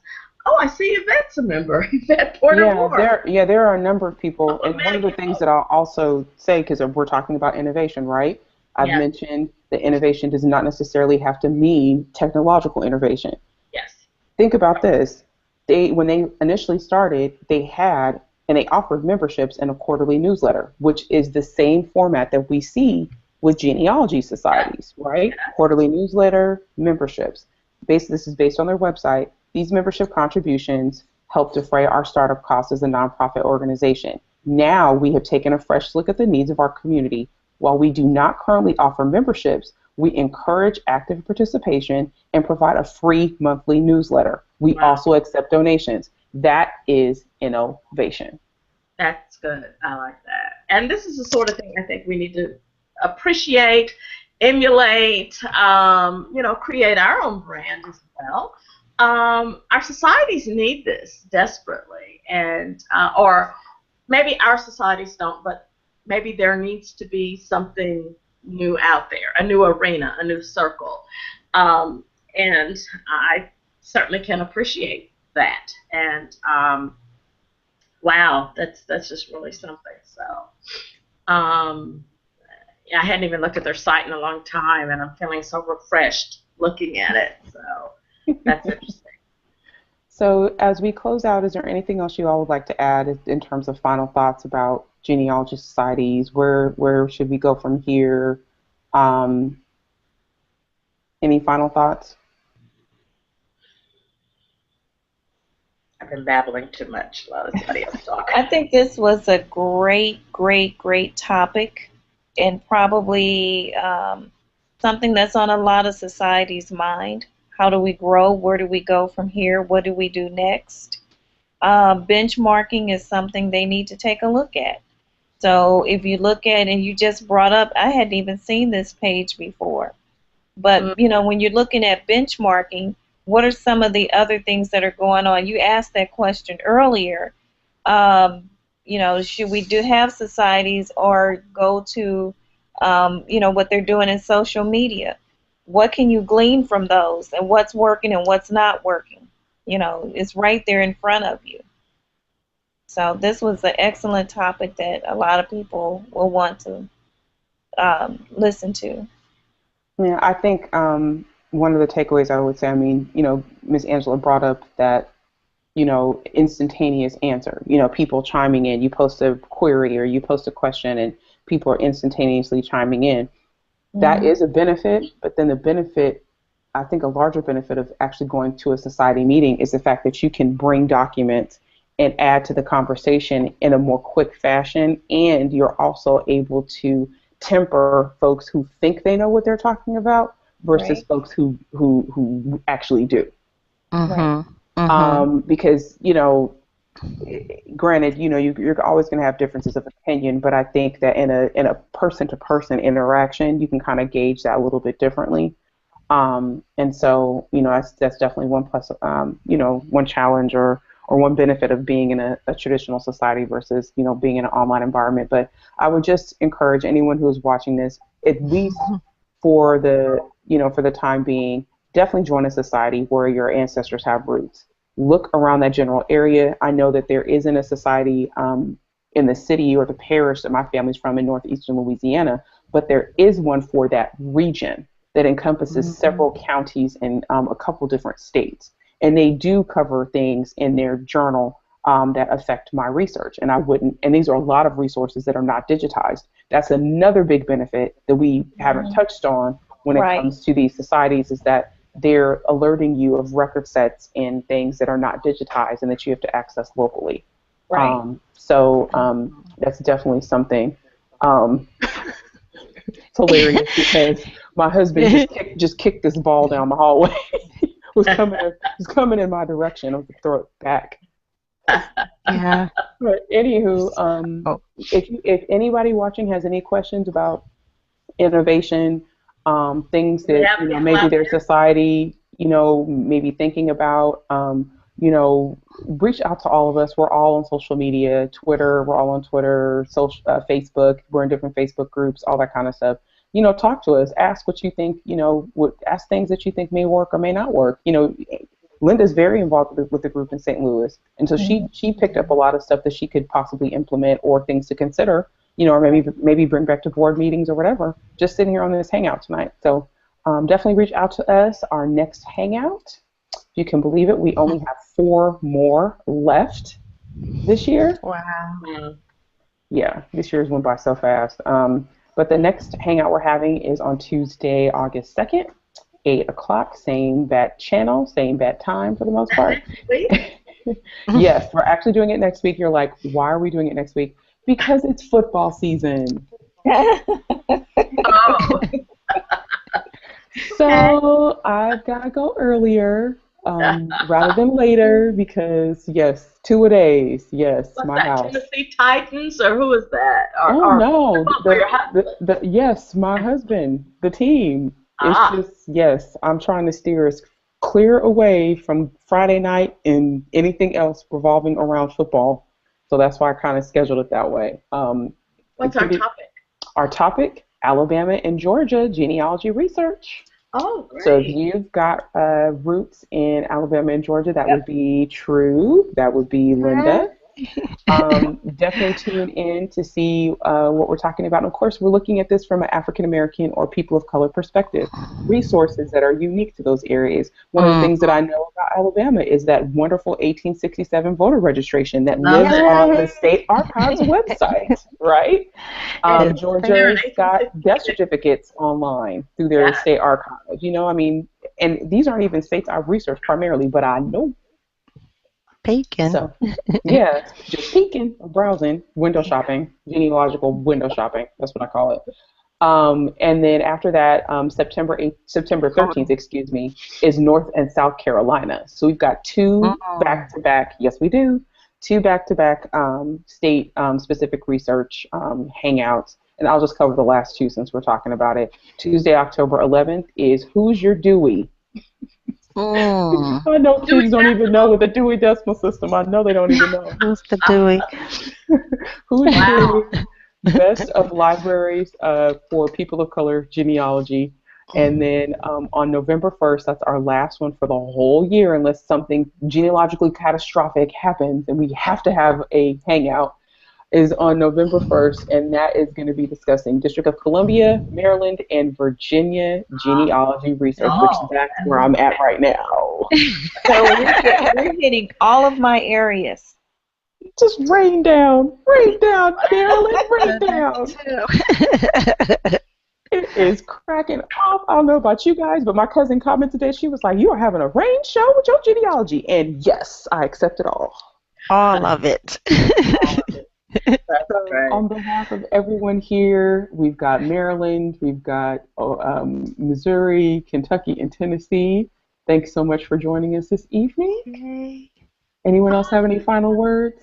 Oh, I see Yvette's a member. Yvette Porter-Moore. There are a number of people, and one of the things that I'll also say, because we're talking about innovation, right? I've mentioned that innovation does not necessarily have to mean technological innovation. Yes. Think about this. When they initially started, they offered memberships in a quarterly newsletter, which is the same format that we see with genealogy societies, right? Quarterly newsletter, memberships. This is based on their website. These membership contributions help defray our startup costs as a nonprofit organization. Now we have taken a fresh look at the needs of our community. While we do not currently offer memberships, we encourage active participation and provide a free monthly newsletter. We also accept donations. That is innovation. That's good. I like that. And this is the sort of thing I think we need to appreciate, emulate, create our own brand as well. Our societies need this desperately, and or maybe our societies don't, but maybe there needs to be something new out there, a new arena, a new circle, and I certainly can appreciate that. And wow, that's just really something. So yeah, I hadn't even looked at their site in a long time, and I'm feeling so refreshed looking at it. So that's interesting. So as we close out, is there anything else you all would like to add in terms of final thoughts about genealogy societies? Where should we go from here? Um, any final thoughts? I've been babbling too much. Let somebody else talk. I think this was a great topic, and probably something that's on a lot of society's mind. How do we grow? Where do we go from here? What do we do next? Benchmarking is something they need to take a look at. So if you look at, and you just brought up, I hadn't even seen this page before, but you know, when you're looking at benchmarking, what are some of the other things that are going on? You asked that question earlier. You know, should we have societies or go to, you know, what they're doing in social media? What can you glean from those, and what's working and what's not working? You know, it's right there in front of you. So this was an excellent topic that a lot of people will want to listen to. Yeah, I think one of the takeaways I would say, I mean, you know, Ms. Angela brought up that, you know, instantaneous answer, you know, people chiming in. You post a query or you post a question and people are instantaneously chiming in. That is a benefit, but then the benefit, I think a larger benefit of actually going to a society meeting is the fact that you can bring documents and add to the conversation in a more quick fashion, and you're also able to temper folks who think they know what they're talking about versus folks who actually do. Because, you know, granted, you know, you're always going to have differences of opinion, but I think that in a person-to-person interaction, you can kind of gauge that a little bit differently. And so, you know, that's definitely one plus, you know, one challenge or one benefit of being in a traditional society versus, you know, being in an online environment. But I would just encourage anyone who is watching this, at least for the, you know, for the time being, definitely join a society where your ancestors have roots. Look around that general area. I know that there isn't a society in the city or the parish that my family's from in northeastern Louisiana, but there is one for that region that encompasses several counties and a couple different states. And they do cover things in their journal that affect my research. And and these are a lot of resources that are not digitized. That's another big benefit that we haven't touched on when it comes to these societies, is that they're alerting you of record sets and things that are not digitized and that you have to access locally. So that's definitely something. It's hilarious because my husband just kicked this ball down the hallway. was coming in my direction. I was gonna throw it back. Yeah. But anywho, if anybody watching has any questions about innovation, things that you know maybe their society, you know, maybe thinking about, you know, reach out to all of us. We're all on social media, Twitter. We're all on Twitter, Facebook. We're in different Facebook groups, all that kind of stuff. You know, talk to us. Ask what you think. You know, ask things that you think may work or may not work. You know, Linda's very involved with the group in St. Louis, and so she picked up a lot of stuff that she could possibly implement or things to consider. You know, or maybe bring back to board meetings or whatever. Just sitting here on this hangout tonight. So definitely reach out to us. Our next hangout, if you can believe it, we only have 4 more left this year. Wow. Yeah, this year's went by so fast. But the next hangout we're having is on Tuesday, August 2nd, 8 o'clock, same bat channel, same bat time for the most part. Yes, we're actually doing it next week. You're like, why are we doing it next week? Because it's football season. So I've got to go earlier rather than later because, yes, 2-a-days. Yes, What's my that, house. Tennessee Titans, or who is that? No. Yes, my husband, the team. It's just, yes, I'm trying to steer us clear away from Friday night and anything else revolving around football. So that's why I kind of scheduled it that way. What's our topic? Our topic, Alabama and Georgia genealogy research. Oh, So if great. you've got roots in Alabama and Georgia, that would be True. That would be Linda. Definitely tune in to see what we're talking about. And of course, we're looking at this from an African American or people of color perspective. Resources that are unique to those areas. One of the things that I know about Alabama is that wonderful 1867 voter registration that Love lives it. on the state archives website, right? It is there in Georgia's got death 1866. certificates online through their Yeah. state archives. You know, I mean, and these aren't even states I've researched primarily, but I know. Peeking. So, yeah, just peeking, browsing, window shopping, genealogical window shopping. That's what I call it. And then after that, September 13th, excuse me, is North and South Carolina. So we've got two back-to-back, yes, we do, two back-to-back state specific research hangouts. And I'll just cover the last two since we're talking about it. Tuesday, October 11th is Who's Your Dewey? I know kids don't even know with the Dewey Decimal System. I know they don't even know. Who's the Dewey? Who's Wow. Dewey? Best of libraries for people of color genealogy. And then on November 1st, that's our last one for the whole year, unless something genealogically catastrophic happens and we have to have a hangout, is on November 1st, and that is going to be discussing District of Columbia, Maryland, and Virginia genealogy research, which that's where I'm at right now. So we're hitting all of my areas. Just rain down, Maryland, rain down. It is cracking off. I don't know about you guys, but my cousin commented today. She was like, "You are having a rain show with your genealogy," and yes, I accept it all. All of it. So on behalf of everyone here, we've got Maryland, we've got Missouri, Kentucky, and Tennessee. Thanks so much for joining us this evening. Anyone else have any final words?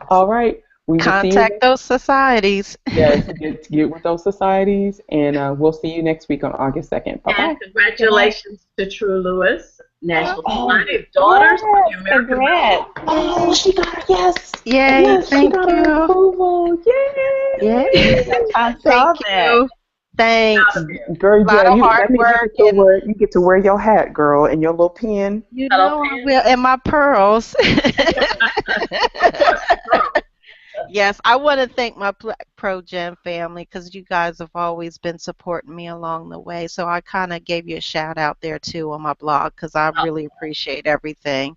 All right. We will Contact those societies. Yes, get with those societies, and we'll see you next week on August 2nd. Bye-bye. And congratulations to True Lewis, National Society of Daughters for the American Congrats. Oh, she got yes. Yay, Yes, thank she got you. her approval. Yay. Yay. I saw Thank that. you. Thanks. Girl, Lot of hard that means work you get to wear your hat, girl, and your little pin. You know I will, and my pearls. Yes, I want to thank my BlackProGen family because you guys have always been supporting me along the way. So I kind of gave you a shout out there too on my blog because I really appreciate everything.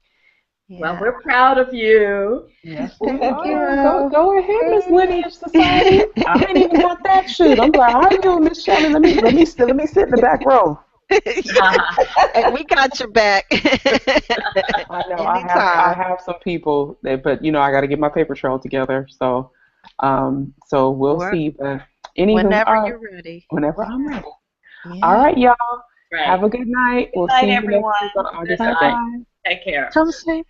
Well, we're proud of you. Yes, Thank you. Go ahead, Miss Lineage Society. I ain't even got that shit. I'm like, how you doing, Miss Shelley? Let me sit in the back row. And we got your back. I know. I have some people but I got to get my paper trail together. So we'll see. But whenever you're ready. Whenever I'm ready. Yeah. All right, y'all. Right. Have a good night. We'll see you everyone. next week on August 2nd. Take care. Come see.